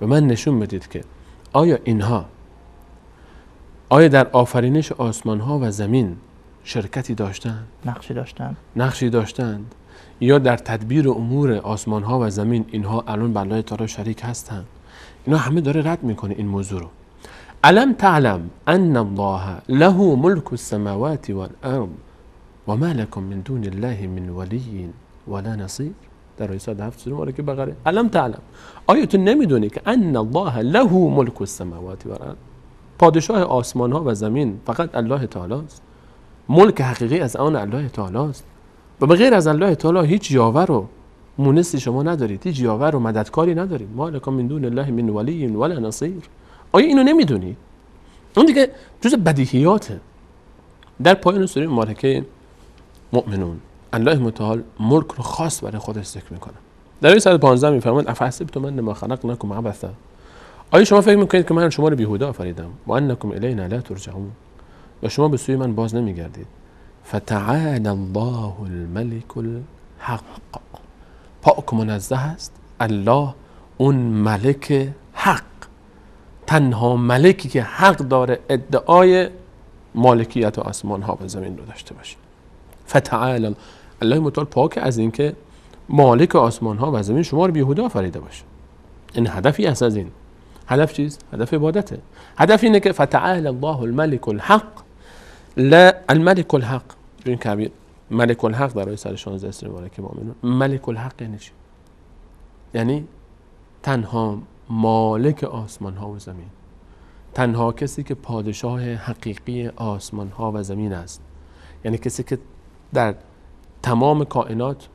به من نشون بدید که آیا اینها در آفرینش آسمان ها و زمین شرکتی داشتند، نقشی داشتند، یا در تدبیر امور آسمان ها و زمین اینها الان به الله تعالی شریک هستند. اینا همه داره رد میکنه این موضوع رو. الم تعلم ان الله له ملک السماوات والارض و ما لكم من دون الله من ولی ولا نصیر. در آیه 107 سوره مبارکه بقره. الم تعلم، آیا تو نمیدونی که ان الله له ملک السماوات والارض، پادشاه آسمان ها و زمین فقط الله تعالی است. ملک حقیقی از آن الله تعالی است و به غیر از الله تعالی هیچ یاور و مونسی شما ندارید، هیچ یاور و مددکاری ندارید. ما لکم من دون الله من ولی ولا نصیر. آیا اینو نمیدونید؟ اون دیگه جز بدیهیاته. در پایان سوره مبارکه مؤمنون الله متعال ملک رو خاص برای خودش ذکر میکنه. در آیه 115 میفرماید افحسبتم انما خلقناکم عبثا، آیا شما فکر میکنید که من شما رو بیهوده آفریدم؟ و انکم الینا لا ترجعون، و شما به سوی من باز نمیگردید. فتعالى الله الملك الحق، پاک منزه است الله اون ملک حق، تنها ملکی که حق داره ادعای مالکیت آسمان ها و زمین رو داشته باشیم. فتعال الله متعال پاک از این که مالک آسمان ها و زمین شما رو بیهوده آفریده باشه. این هدفی است از این. هدف چیست؟ هدف عبادته. هدف اینه که فتعال الله الملك الحق، لا الملك الحق. ببین کبیر ملک الحق برای سر 16 سوره مبارکه مؤمنون. ملک الحق یعنی چی؟ یعنی تنها مالک آسمان ها و زمین، تنها کسی که پادشاه حقیقی آسمان ها و زمین است، یعنی کسی که در تمام کائنات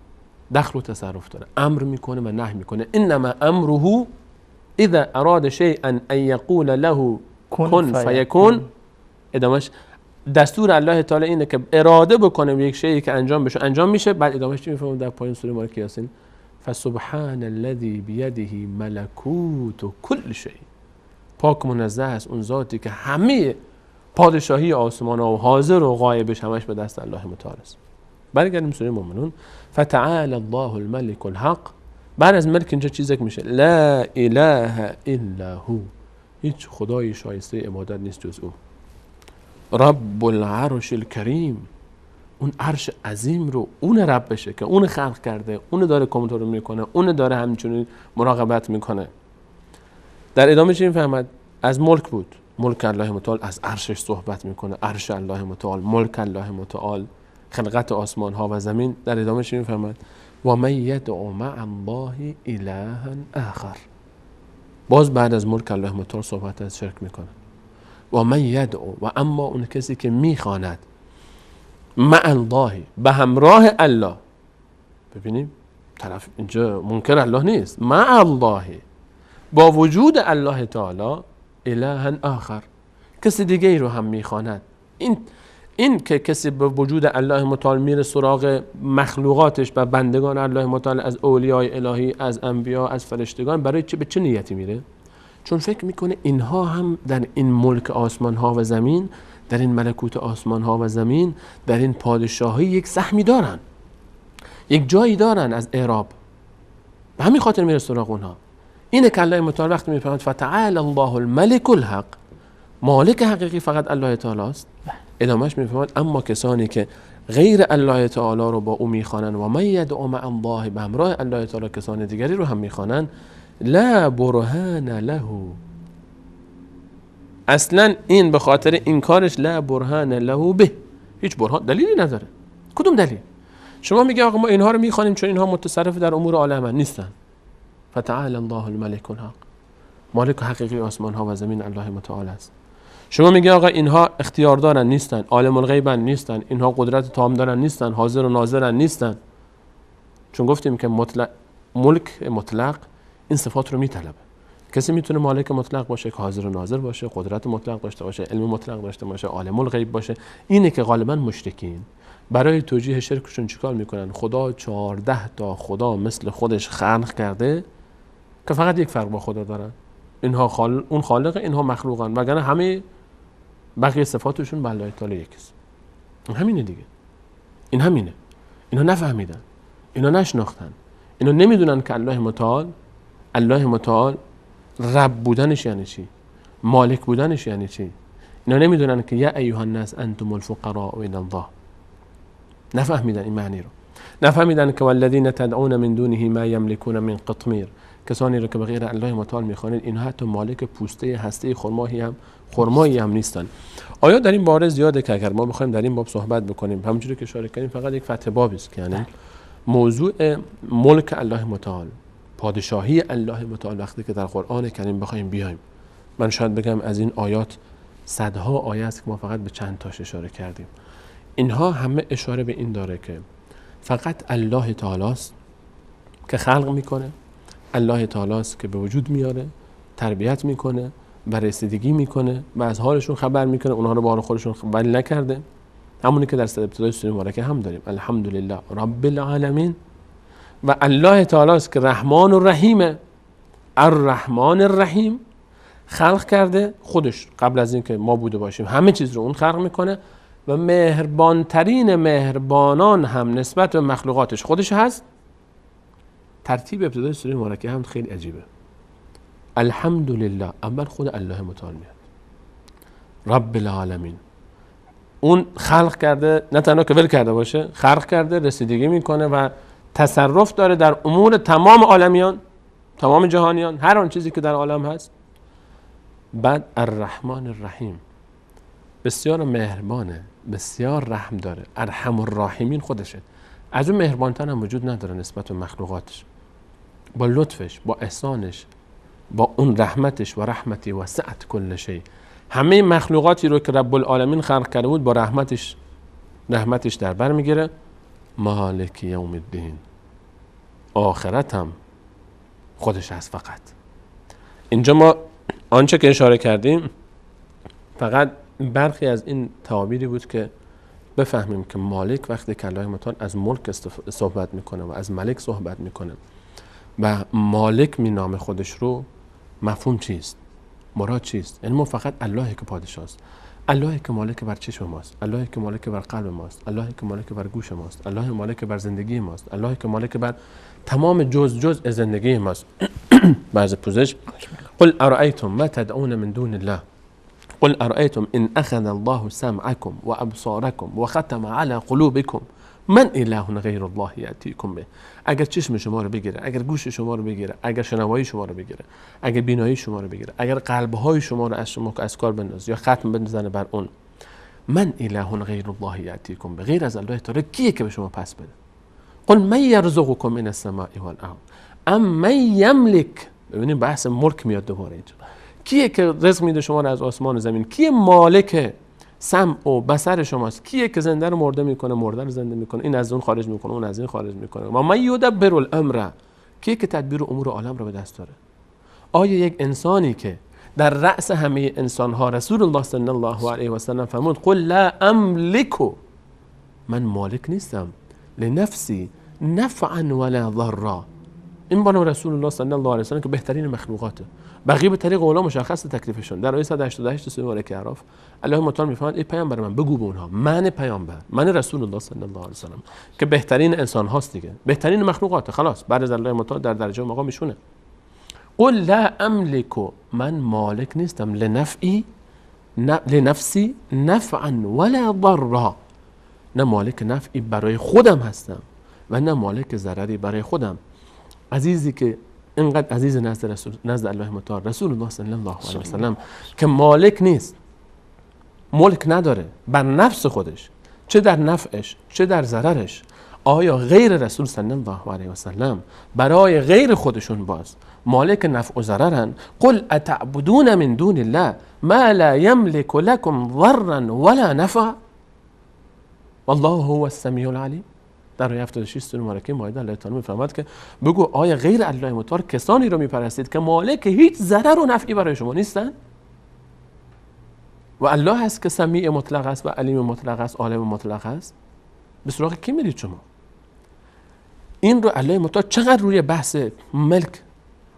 دخل و تصرف داره، امر میکنه و نهی میکنه. انما امره اذا اراد شیئا ان یقول له کن فیکون. ادامش دستور الله تعالی اینه که اراده بکنه یک شیئی که انجام بشه انجام میشه. بعد ادامش چی میفهمیم در پایین سوره مبارکه یاسین؟ فسبحان الذی بیده ملکوت کل شیء. پاک منزه است اون ذاتی که همه پادشاهی آسمان ها و حاضر و غایبش همش به دست الله متعال است. برگردیم سوره مومنون. فتعال الله الملك الحق. بعد از ملک اینجا چیزی که میشه لا اله الا هو، هیچ خدای شایسته عبادت نیست جز او. رب العرش الکریم، اون عرش عظیم رو اون رب بشه که اون خلق کرده، اون داره کنترل میکنه، اون داره همچنین مراقبت میکنه. در ادامه چی میفهمد؟ از ملک بود، ملک الله متعال، از عرشش صحبت میکنه، عرش الله متعال، ملک الله متعال، خلقت آسمان ها و زمین. در ادامه چی میفهمد؟ و من یدعو مع الله الها آخر. باز بعد از ملک الله متعال صحبت از شرک میکنه. و من یدعو، و اما اون کسی که میخواند مع الله، به همراه الله. ببینیم طرف اینجا منکر الله نیست، مع الله، با وجود الله تعالی، اله آخر، کسی دیگه ای رو هم میخواند. این که کسی به وجود الله متعال میره سراغ مخلوقاتش و بندگان الله متعال از اولیای الهی، از انبیا، از فرشتگان، برای چه، به چه نیتی میره؟ چون فکر میکنه اینها هم در این ملک آسمان ها و زمین، در این ملکوت آسمان ها و زمین، در این پادشاهی یک سهمی دارن، یک جایی دارن از اعراب. به همین خاطر میره سراغ اونها. اینه که الله متعال وقتی میفهمد فتعال الله الملك الحق، مالک حقیقی فقط الله تعالی است، ادامهش میفهمد اما کسانی که غیر الله تعالی رو با او میخوانن و من یدعو مع الله، به همراه الله تعالی کسان دیگری رو هم میخوانن، لا برهان له، اصلا این به خاطر این کارش لا برهان له به، هیچ برهان، دلیلی نداره. کدوم دلیل؟ شما میگه آقا ما اینها رو میخوانیم چون اینها متصرف در امور عالم نیستن. فتعال الله الملك الحق، مالک حقیقی آسمان ها و زمین الله متعال است. شما میگه آقا اینها اختیار دارن نیستن، عالم الغیبن نیستن، اینها قدرت تام دارن نیستن، حاضر و ناظرن نیستن. چون گفتیم که ملک مطلق این صفات رو میطلبه. کسی میتونه مالک مطلق باشه که حاضر و ناظر باشه، قدرت مطلق داشته باشه، علم مطلق داشته باشه، عالم الغیب باشه. اینه که غالبا مشرکین برای توجیه شرکشون چیکار میکنن؟ خدا 14 تا خدا مثل خودش خلق کرده که فقط یک فرق با خدا دارن. اینها اون خالق، اینها مخلوقن، وگرنه همه بقیه صفاتشون به الله تعالی یکیست. همینه دیگه. این همینه. اینا نفهمیدن، اینا نشناختن، اینا نمیدونن که الله متعال رب بودنش یعنی چی، مالک بودنش یعنی چی. اینا نمیدونن که یا ایها الناس انتم الفقراء الی الله. نفهمیدن این معنی رو. نفهمیدن که والذین تدعون من دونه ما یملکون من قطمیر، کسانی رو که به غیر الله متعال میخوانید اینها حتی مالک پوسته هسته خرمایی هم نیستن. آیا در این باره زیاده که اگر ما بخوایم در این باب صحبت بکنیم، همونجوری که اشاره کردیم فقط یک فتح بابی است که یعنی موضوع ملک الله متعال، پادشاهی الله متعال، وقتی که در قرآن کریم بخوایم بیایم، من شاید بگم از این آیات صدها آیه است که ما فقط به چند تاش اشاره کردیم. اینها همه اشاره به این داره که فقط الله تعالی است که خلق میکنه، الله تعالی است که به وجود میاره، تربیت میکنه و رسیدگی میکنه و از حالشون خبر میکنه، اونها رو به حال خودشون خبر نکرده. همونی که در ابتدای سوره مبارکه هم داریم، الحمدلله رب العالمین. و الله تعالی است که رحمان و رحیمه، الرحمن الرحیم، خلق کرده خودش قبل از اینکه ما بوده باشیم، همه چیز رو اون خلق میکنه و مهربانترین مهربانان هم نسبت به مخلوقاتش خودش هست. ترتیب ابتدای سوره مبارکه هم خیلی عجیبه. الحمدلله، اول خود الله متعال میاد، رب العالمین، اون خلق کرده، نه تنها که ول کرده باشه، خلق کرده، رسیدگی میکنه و تصرف داره در امور تمام عالمیان، تمام جهانیان، هر آن چیزی که در عالم هست. بعد الرحمن الرحیم، بسیار مهربانه، بسیار رحم داره، ارحم الراحمین خودشه. از اون مهربانتر هم وجود نداره نسبت به مخلوقاتش. با لطفش، با احسانش، با اون رحمتش، و رحمتی وسعت کل شیء، همه مخلوقاتی رو که رب العالمین خلق کرده بود با رحمتش در بر میگیره. مالک یوم الدین، آخرت هم خودش هست. فقط اینجا ما آنچه که اشاره کردیم فقط برخی از این تعابیری بود که بفهمیم که مالک وقتی که الله متعال از ملک صحبت میکنه و از ملک صحبت میکنه و مالک می نام خودش رو، مفهوم چیست؟ مراد چیست؟ یعنی ما فقط اللهی که پادشاه است، اللهی که مالک بر چشم ماست، اللهی که مالک بر قلب ماست، اللهی که مالک بر گوش ماست، اللهی مالک بر زندگی ماست، اللهی که مالک بر تمام جزء زندگی ماست. بعض پوزش قل ارأیتم ما تدعون من دون الله قل ارأیتم ان اخذ الله سمعکم و ابصارکم و ختم على قلوبکم من اله غیر الله یأتیکم به. اگر چشم شما رو بگیره، اگر گوش شما رو بگیره، اگر شنوایی شما رو بگیره، اگر بینایی شما رو بگیره، اگر قلبهای شما رو از شما از کار بندازه یا ختم بزنه بر اون، من اله غیر الله یأتیکم به، غیر از الله تعالی کیه که به شما پس بده؟ قل من یرزقکم من السماء والارض ام من یملک. ببینید بحث ملک میاد دوباره اینجا. کیه که رزق میده شما رو از آسمان و زمین؟ کیه مالک سمع و بصر شماست؟ کیه که زنده رو مرده میکنه، مرده رو زنده میکنه، این از اون خارج میکنه، اون از این خارج میکنه؟ و من یدبر الامر، کیه که تدبیر امور عالم رو به دست داره؟ آیا یک انسانی که در رأس همه انسانها رسول الله صلی الله علیه و سلم فرمود قل لا املک، من مالک نیستم، لنفسی نفعا ولا ضرا، این بنا رسول الله صلی الله علیه و سلم که بهترین مخلوقاته، بقیه به طریق اولا مشخص تکلیفشون. در آیه 188 سوره مبارکه اعراف الله متعال میفرماید ای پیامبر من بگو به اونها، من پیامبر، من رسول الله صلی الله علیه و سلم که بهترین انسان هاست دیگه، بهترین مخلوقات، خلاص بعد از الله متعال در درجه و مقام ایشونه. قل لا املک، من مالک نیستم، لنفسی نفعا ولا ضرا، نه مالک نفعی برای خودم هستم و نه مالک ضرری برای خودم. عزیزی که اینقدر عزیز نزد الله متعال رسول الله صلی الله علیه و سلم که مالک نیست، ملک نداره بر نفس خودش، چه در نفعش چه در ضررش، آیا غیر رسول صلی الله علیه و سلم برای غیر خودشون باز مالک نفع و ضررن؟ قل اتعبدون من دون الله ما لا یملک لكم ضرا ولا نفع والله هو السمیع العلیم. در آیه 76 سوره مبارکه مائده الله تعالی میفرماید که بگو آیا غیر الله متعال کسانی رو میپرستید که مالک هیچ ضرر و نفعی برای شما نیستن؟ و الله هست که سمیع مطلق است و علیم مطلق است، عالم مطلق است. به سراغ کی میرید شما؟ این رو الله متعال چقدر روی بحث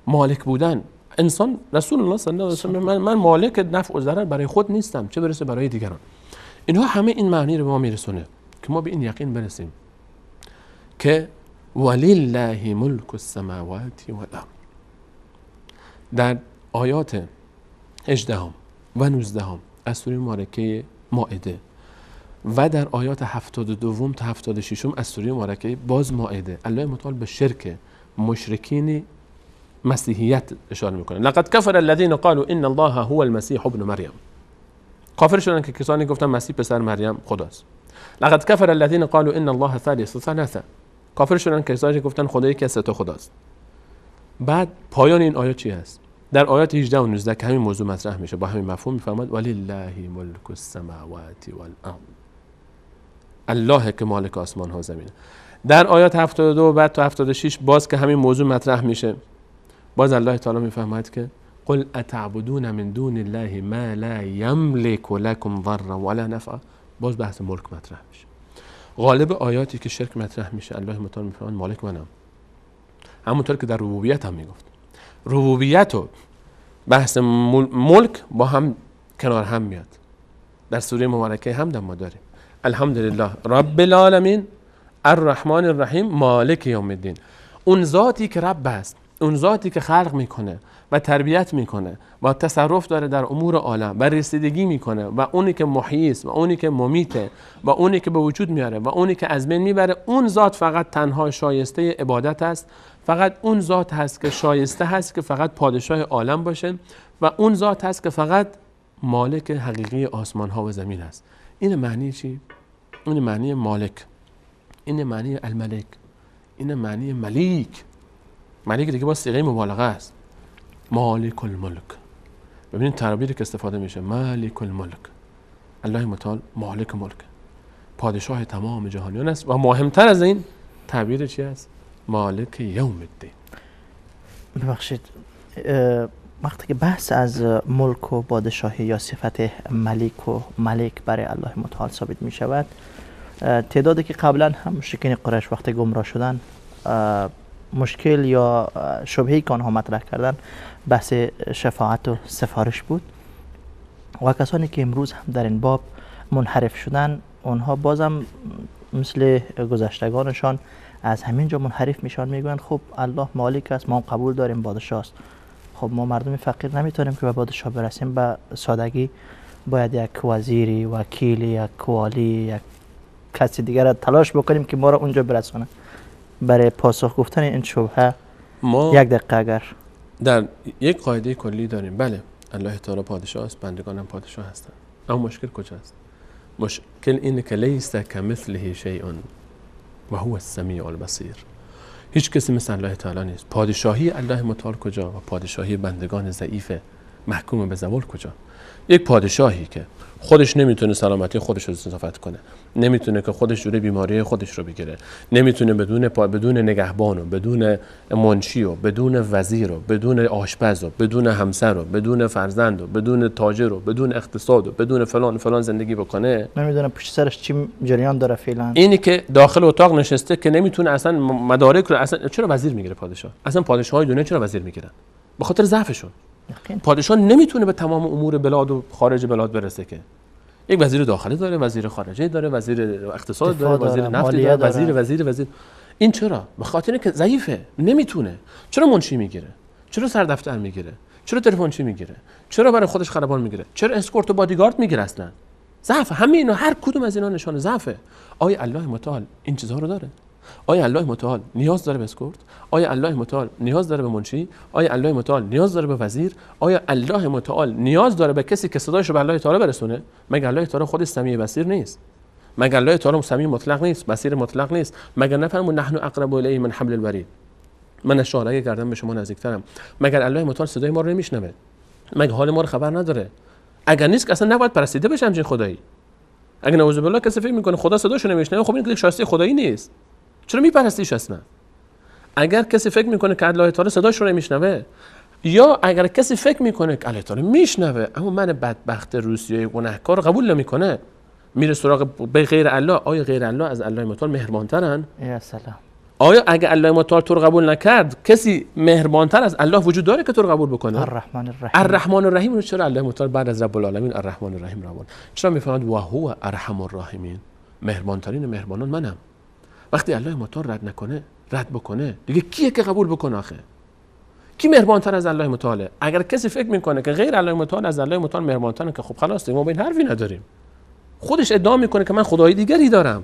مالک بودن انسان، رسول الله صلی الله علیه و سلم من مالک نفع و ضرر برای خود نیستم، چه برسه برای دیگران. اینها همه این معنی رو به ما میرسونه که ما به این یقین برسیم که ولله ملک السماوات والارض. در آیات 18 و 19 از سوره مبارکه مائده و در آیات 72 تا 76 از سوره مبارکه باز مائده الله متعال به شرک مشرکین مسیحیت اشاره میکنه. لقد کفر الذين قالوا ان الله هو المسيح ابن مریم. کافر شدن که کسانی گفتن مسیح پسر مریم خداست. لقد کفر الذين قالوا ان الله ثالث ثلاثه. کافر شدن که کسانی گفتن خدایی که سه تا خداست. بعد پایان این آیات چی است؟ در آیات 18 و 19 که همین موضوع مطرح میشه با همین مفهوم میفرماد ولله ملک السماوات والارض، الله که مالک آسمان ها زمینه. در آیات 72 بعد تا 76 باز که همین موضوع مطرح میشه، باز الله تعالی میفرماید که قل اتعبدون من دون الله ما لا یملک لكم ضرا ولا نفعا. باز بحث ملک مطرح میشه. غالب آیاتی که شرک مطرح میشه الله متعال میفرماید مالک منم، همونطور که در ربوبیت هم میگفت. ربوبیت و بحث ملک با هم کنار هم میاد. در سوره مبارکه حمد ما داریم الحمدلله رب العالمین الرحمن الرحیم مالک یوم الدین. اون ذاتی که رب است، اون ذاتی که خلق میکنه و تربیت میکنه و تصرف داره در امور عالم و رسیدگی میکنه و اونی که محیی است و اونی که ممیته و اونی که به وجود میاره و اونی که از بین میبره، اون ذات فقط تنها شایسته عبادت است. فقط اون ذات هست که شایسته هست که فقط پادشاه عالم باشه و اون ذات هست که فقط مالک حقیقی آسمان ها و زمین است. این معنی چی؟ این معنی مالک، این معنی الملک، این معنی ملیک. ملیک دیگه با صیغه مبالغه است. مالک الملک. ببینید تعبیری که استفاده میشه، مالک الملک. الله متعال مالک ملک، پادشاه تمام جهانیان است. و مهمتر از این تعبیر چی است؟ مالک یوم الدین. ببخشید، وقتی که بحث از ملک و پادشاهی یا صفت ملیک و ملک برای الله متعال ثابت می شود، تعدادی که قبلا هم مشرکین قریش وقتی گمراه شدن مشکل یا شبهه‌ای که آنها مطرح کردن بحث شفاعت و سفارش بود و کسانی که امروز هم در این باب منحرف شدن، اونها بازم مثل گذشتگانشان از همین جا منحرف میشن، میگن خب الله مالک است، ما قبول داریم پادشاه است. خب ما مردم فقیر نمیتونیم که به پادشاه برسیم، به سادگی باید یک وزیری، وکیلی، یک والی، یک کسی دیگر را تلاش بکنیم که ما را اونجا برسونه. برای پاسخ گفتن این شبهه ما یک دقیقه اگر در یک قاعده کلی داریم. بله الله تعالی پادشاه است، بندگان هم پادشاه هستند، اما مشکل کجاست؟ مشکل اینه که لیس کمثله شیء و هو السمیع البصیر. هیچ کسی مثل الله تعالی نیست. پادشاهی الله متعال کجا و پادشاهی بندگان ضعیف محکوم به زوال کجا؟ یک پادشاهی که خودش نمیتونه سلامتی خودش رو حفظ کنه، نمیتونه که خودش جلوی بیماری خودش رو بگیره، نمیتونه بدون نگهبان و بدون منشی و بدون وزیر و بدون آشپز و بدون همسر و بدون فرزند و بدون تاجر و بدون اقتصاد و بدون فلان فلان زندگی بکنه، نمیدونه پشت سرش چی جریان داره فعلا. اینی که داخل اتاق نشسته که نمیتونه اصلا مدارک رو اصلا. چرا وزیر میگیره پادشاه؟ اصلا پادشاهای دنیا چرا وزیر میگیرن؟ به خاطر ضعفشون. پادشاه نمیتونه به تمام امور بلاد و خارج بلاد برسه که یک وزیر داخلی داره، وزیر خارجه داره، وزیر اقتصاد داره، وزیر نفت داره، وزیر. این چرا؟ به خاطر اینکه ضعیفه، نمیتونه. چرا منشی میگیره؟ چرا سردفتر میگیره؟ چرا تلفنچی میگیره؟ چرا برای خودش خلبان میگیره؟ چرا اسکورت و بادیگارد میگیره؟ اصلا ضعف. همین هر کدوم از اینا نشانه ضعفه. آیا الله متعال این چیزها رو داره؟ آیا الله متعال نیاز داره به اسکورت؟ آیا الله متعال نیاز داره به منشی؟ آیا الله متعال نیاز داره به وزیر؟ آیا الله متعال نیاز داره به کسی که صدایش رو به الله تعالی برسونه؟ مگر الله تعالی خودش سمیع بصیر نیست؟ مگر الله تعالی سمیع مطلق نیست، بصیر مطلق نیست؟ مگر نفرمود نحن اقرب الیه من حبل الورید، من از شعله گردن به شما نزدیکترم؟ مگر الله متعال صدای ما رو نمیشنوه؟ مگر حال ما رو خبر نداره؟ اگر نیست که اصلا نباید پرستیده بشه همچین خدایی. اگر نعوذ بالله کسی فکر میکنه خدا صداشو نمیشنوه، خب این که شایسته خدایی نیست. چرا میپرستیش اصلا؟ اگر کسی فکر میکنه که الله تعالی صداش رو نمیشنوه، یا اگر کسی فکر میکنه که الله تعالی میشنوه اما من بدبخت روسیایی گناهکار قبول نمیکنه، میره سراغ به غیر الله، آیا غیر الله از الله متعال مهربانترن؟ یا سلام. آیا اگر الله متعال تو رو قبول نکرد کسی مهربانتر از الله وجود داره که تو رو قبول بکنه؟ الرحمن الرحیم. الرحمن الرحیم رو چرا الله متعال بعد از رب العالمین الرحمن الرحیم رو آورد؟ چرا میفهمد و هو ارحم الراحمین، مهربانترین مهربانان منم؟ وقتی الله متعال رد بکنه دیگه کیه که قبول بکنه؟ آخه کی مهربانتر از الله متعاله؟ اگر کسی فکر میکنه که غیر الله متعال از الله متعال مهربانتره که خب خلاص دیگه ما بین حرفی نداریم. خودش ادعا میکنه که من خدای دیگری دارم،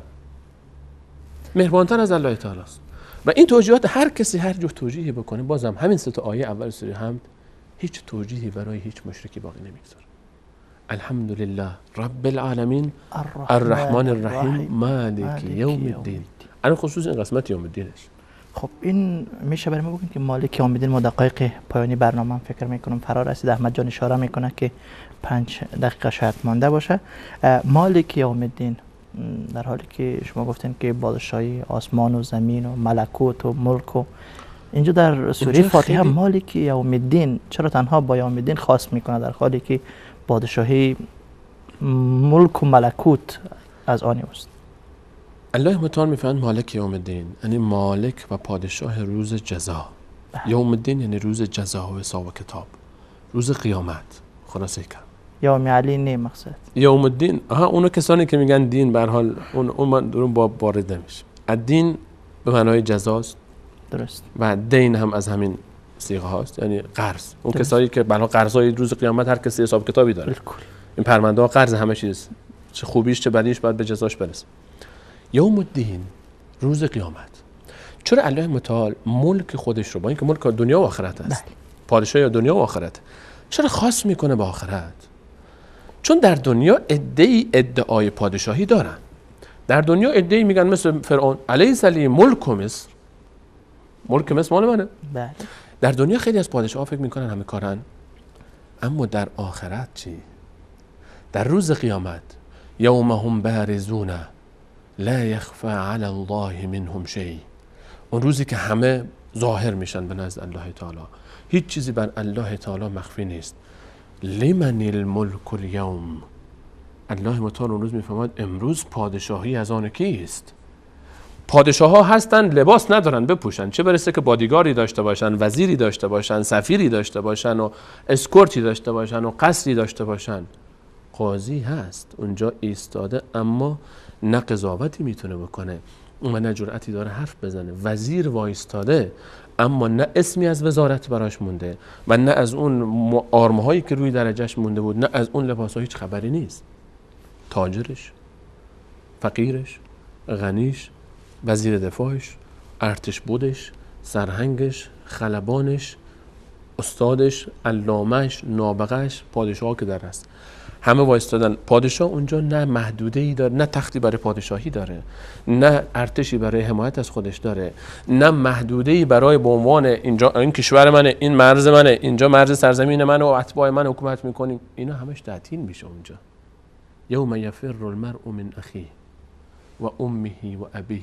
مهربانتر از الله تعالی است. و این توجیهات هر کسی هر جور توجیهی بکنه، بازم همین سه تا آیه اول سوره حمد هیچ توجیهی برای هیچ مشرکی باقی نمیگذاره. الحمدلله رب العالمین الرحمن الرحیم مالک یوم الدین. الان خصوص این قسمت یوم الدینش. خب این میشه برای ما بگیم که مالک یوم الدین. ما دقایق پایانی برنامه فکر میکنم فرا رسید. احمد جان اشاره میکنه که 5 دقیقه شاید مانده باشه. مالک یوم الدین در حالی که شما گفتین که پادشاهی آسمان و زمین و ملکوت و ملک و اینجا در سوره فاتحه مالک یوم الدین چرا تنها با یوم الدین خاص میکنه در حالی که پادشاهی ملک و ملکوت از آنی است؟ الله متعال میفهمد مالک یوم الدین یعنی مالک و پادشاه روز جزا. یوم الدین یعنی روز جزا و حساب و کتاب، روز قیامت. خلاصه کن یوم علی نه مقصد یوم الدین اونو کسانی که میگن دین به هر حال اون من درون با وارد نمیشه. الدین به معنای جزاست، درست، و دین هم از همین صیغه هاست، یعنی قرض. اون کسایی که بلا قرضای روز قیامت هر کسی حساب کتابی داره. این پرونده ها قرض همه چیز، چه خوبیش چه بدیش باید به جزاش برسه. یوم الدین، روز قیامت. چرا الله متعال ملک خودش رو، با اینکه ملک دنیا و آخرت است، پادشاهی دنیا و آخرت، چرا خاص میکنه به آخرت؟ چون در دنیا ادعای پادشاهی دارن. در دنیا ادعی میگن مثل فرعون الیس لی ملک مصر، ملک مصر مال منه. در دنیا خیلی از پادشاها فکر میکنن همه کارن، اما در آخرت چی؟ در روز قیامت یوم هم بارزون لا یخفى علی الله منهم شیء، اون روزی که همه ظاهر میشن به نزد الله تعالی، هیچ چیزی بر الله تعالی مخفی نیست. لمن الملک اليوم، الله متعال اون روز میفهمد امروز پادشاهی از آن کیست؟ پادشاه ها هستن لباس ندارن بپوشن، چه برسه که بادیگاری داشته باشن، وزیری داشته باشن، سفیری داشته باشن و اسکورتی داشته باشن و قصری داشته باشن. قاضی هست اونجا ایستاده، اما نه قضاوتی میتونه بکنه و نه جرأتی داره حرف بزنه. وزیر وایستاده، اما نه اسمی از وزارت براش مونده و نه از اون آرمهایی که روی درجهش مونده بود، نه از اون لباسا هیچ خبری نیست. تاجرش، فقیرش، غنیش، وزیر دفاعش، ارتش بودش، سرهنگش، خلبانش، استادش، علامش، نابغش، پادشاه که در است، همه وایستادن. پادشاه اونجا نه محدوده‌ای داره، نه تختی برای پادشاهی داره، نه ارتشی برای حمایت از خودش داره، نه محدوده‌ای برای به عنوان اینجا این کشور منه، این مرز منه، اینجا مرز سرزمین منه و اتباع من حکومت میکنیم. اینا همش تعطیل میشه اونجا. یوم یفر المرء من اخیه و امه و ابیه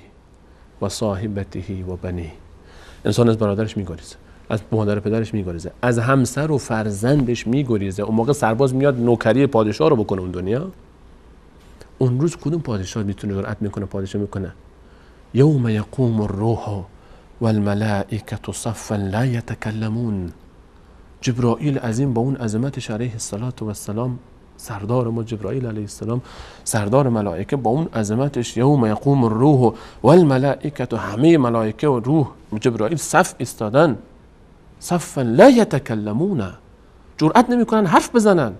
و صاحبته و بنیه. انسان از برادرش میگریزه، از مادر پدرش میگریزه، از همسر و فرزندش میگریزه. اون موقع سرباز میاد نوکری پادشاه رو بکنه اون دنیا. اون روز کدوم پادشاه میتونه جرأت میکنه پادشاه میکنه؟ یوم یقوم الروح والملائکه صفا لا یتکلمون. جبرائیل عظیم با اون عظمتش علیه السلام، سردار ما جبرائیل علیه السلام، سردار ملائکه با اون عظمتش، یوم یقوم الروح والملائکه، همه ملائکه و روح جبرائیل صف ایستادن، صفا لا یتکلمون، جرأت نمیکنن حرف بزنن.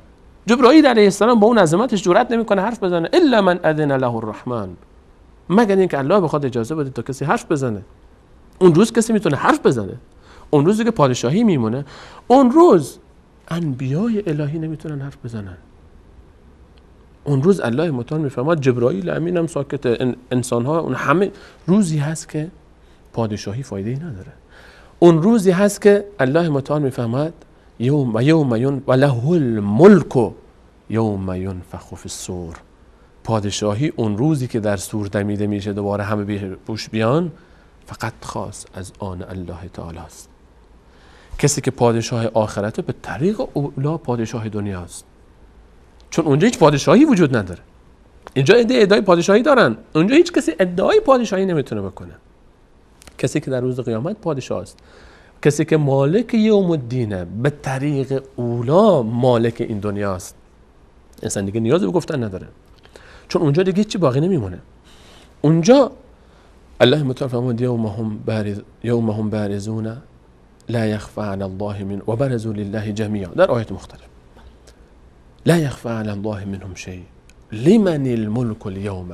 جبرائیل علیه السلام با اون عظمتش جرأت نمیکنه حرف بزنه، الا من اذن له الرحمن، مگر اینکه الله بخواد اجازه بده تا کسی حرف بزنه. اون روز کسی میتونه حرف بزنه، اون روزی که پادشاهی میمونه. اون روز انبیای الهی نمیتونن حرف بزنن. اون روز الله متعال میفرماد جبرائیل امینم ساکته، انسان ها، اون همه روزی هست که پادشاهی فایده ای نداره. اون روزی هست که الله متعال میفرماد یوم و له الملک یوم ینفخ فی الصور. پادشاهی اون روزی که در صور دمیده میشه دوباره همه پوش بیان، فقط خاص از آن الله تعالی است. کسی که پادشاه آخرته به طریق اولا پادشاه دنیاست، چون اونجا هیچ پادشاهی وجود نداره. اینجا ادعای پادشاهی دارن، اونجا هیچ کسی ادعای پادشاهی نمیتونه بکنه. کسی که در روز قیامت پادشاه است، کسی که مالک یوم الدینه، به طریق اولا مالک این دنیاست. انسان دیگه نیاز به گفتن نداره، چون اونجا دیگه چی باقی نمیمونه. اونجا الله متعال فرمود یوم هم بارزون لا یخفى علی الله من و برزوا لله جمیعا، در آیات مختلف. لا یخفى علی الله منهم شیء لمن الملک اليوم.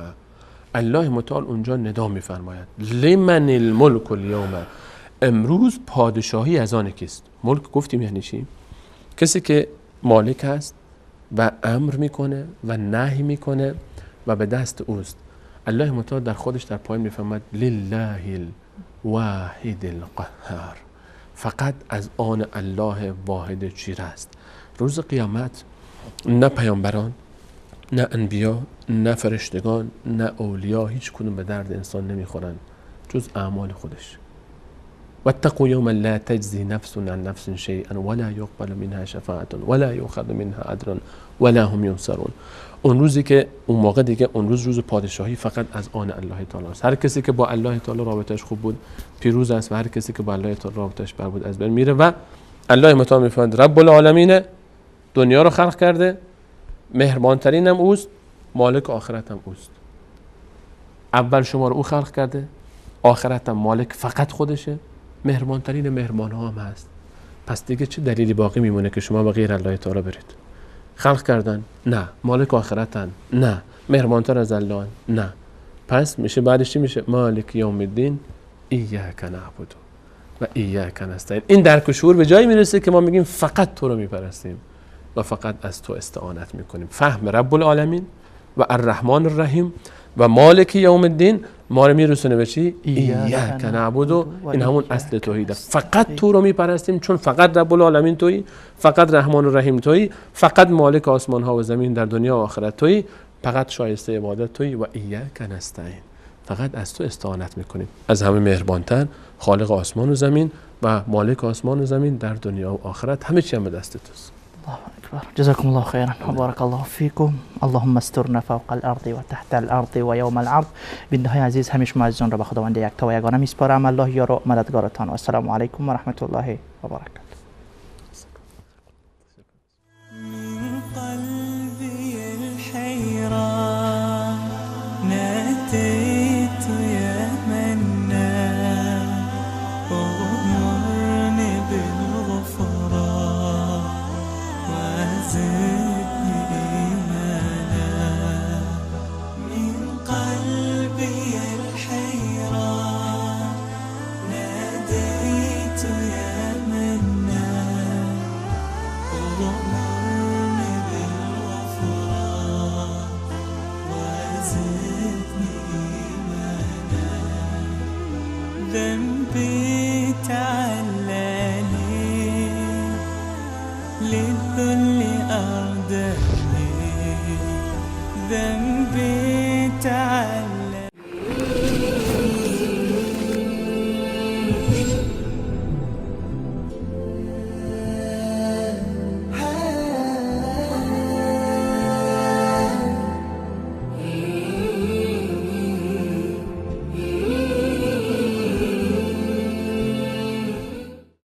الله متعال اونجا ندا میفرماید لمن الملک اليوم، امروز پادشاهی از آن کیست؟ ملک گفتیم یعنی چی؟ کسی که مالک هست و امر میکنه و نهی میکنه و به دست اوست. الله متعال در خودش در پایین میفرماید لله الواحد القهار، فقط از آن الله واحد چیره است. روز قیامت نه پیامبران، نه انبیا، نه فرشتگان، نه اولیا، هیچ کدوم به درد انسان نمیخورن جز اعمال خودش. واتقوا یوما لا تجزی نفس عن نفس شیئا ولا یقبل منها شفاعة ولا یؤخذ منها عدل ولا هم ینصرون. اون روزی که اون موقع دیگه، اون روز پادشاهی فقط از آن الله تعالی است. هر کسی که با الله تعالی رابطش خوب بود پیروز است و هر کسی که با الله تعالی رابطش بد بود از بین میره. و الله متعال میفرماید رب العالمین دنیا رو خلق کرده، مهربان ترین هم اوست، مالک آخرت هم اوست. اول شما رو او خلق کرده، آخرت هم مالک فقط خودشه، مهربان ترین مهربان ها هم هست. پس دیگه چه دلیلی باقی میمونه که شما به غیر الله تعالی برید؟ خلق کردن؟ نه. مالک آخرتن؟ نه. مهربانتر از الله؟ نه. پس میشه بعدش چی میشه؟ مالک یوم الدین ایاک نعبد و ایاک نستعین. این درک و شعور به جایی میرسه که ما میگیم فقط تو رو میپرستیم و فقط از تو استعانت میکنیم. فهم رب العالمین و الرحمن الرحیم و مالک یوم الدین ما رو میرسونه به چی؟ ایاک نعبد. این همون اصل توحیده. فقط تو رو میپرستیم چون فقط رب العالمین تویی، فقط رحمان الرحیم تویی، فقط مالک آسمان ها و زمین در دنیا و آخرت تویی، فقط شایسته عبادت تویی و ایاک نستعین. فقط از تو استعانت میکنیم. از همه مهربانتر خالق آسمان و زمین و مالک آسمان و زمین در دنیا و آخرت، همه چی هم به دست توست. الله أكبر. جزاكم الله خيرا وبارك الله فيكم. اللهم استرنا فوق الارض و تحت الارض و یوم العرض. بیننده عزیز، همه شما عزیزان را به خداوند یکتا و یگانه میسپارم. الله یار و مددگارتان. و السلام علیکم و رحمت الله و برکاته. من قلبي الحيران ناديت يا منان أغمرني بالغفران وزدني إيمانا. من قلبي الحيران ناديت يا منان أغمرني بالغفران وزدني إيمانا. ذنبي تعلاني للذل أردني. ذنبي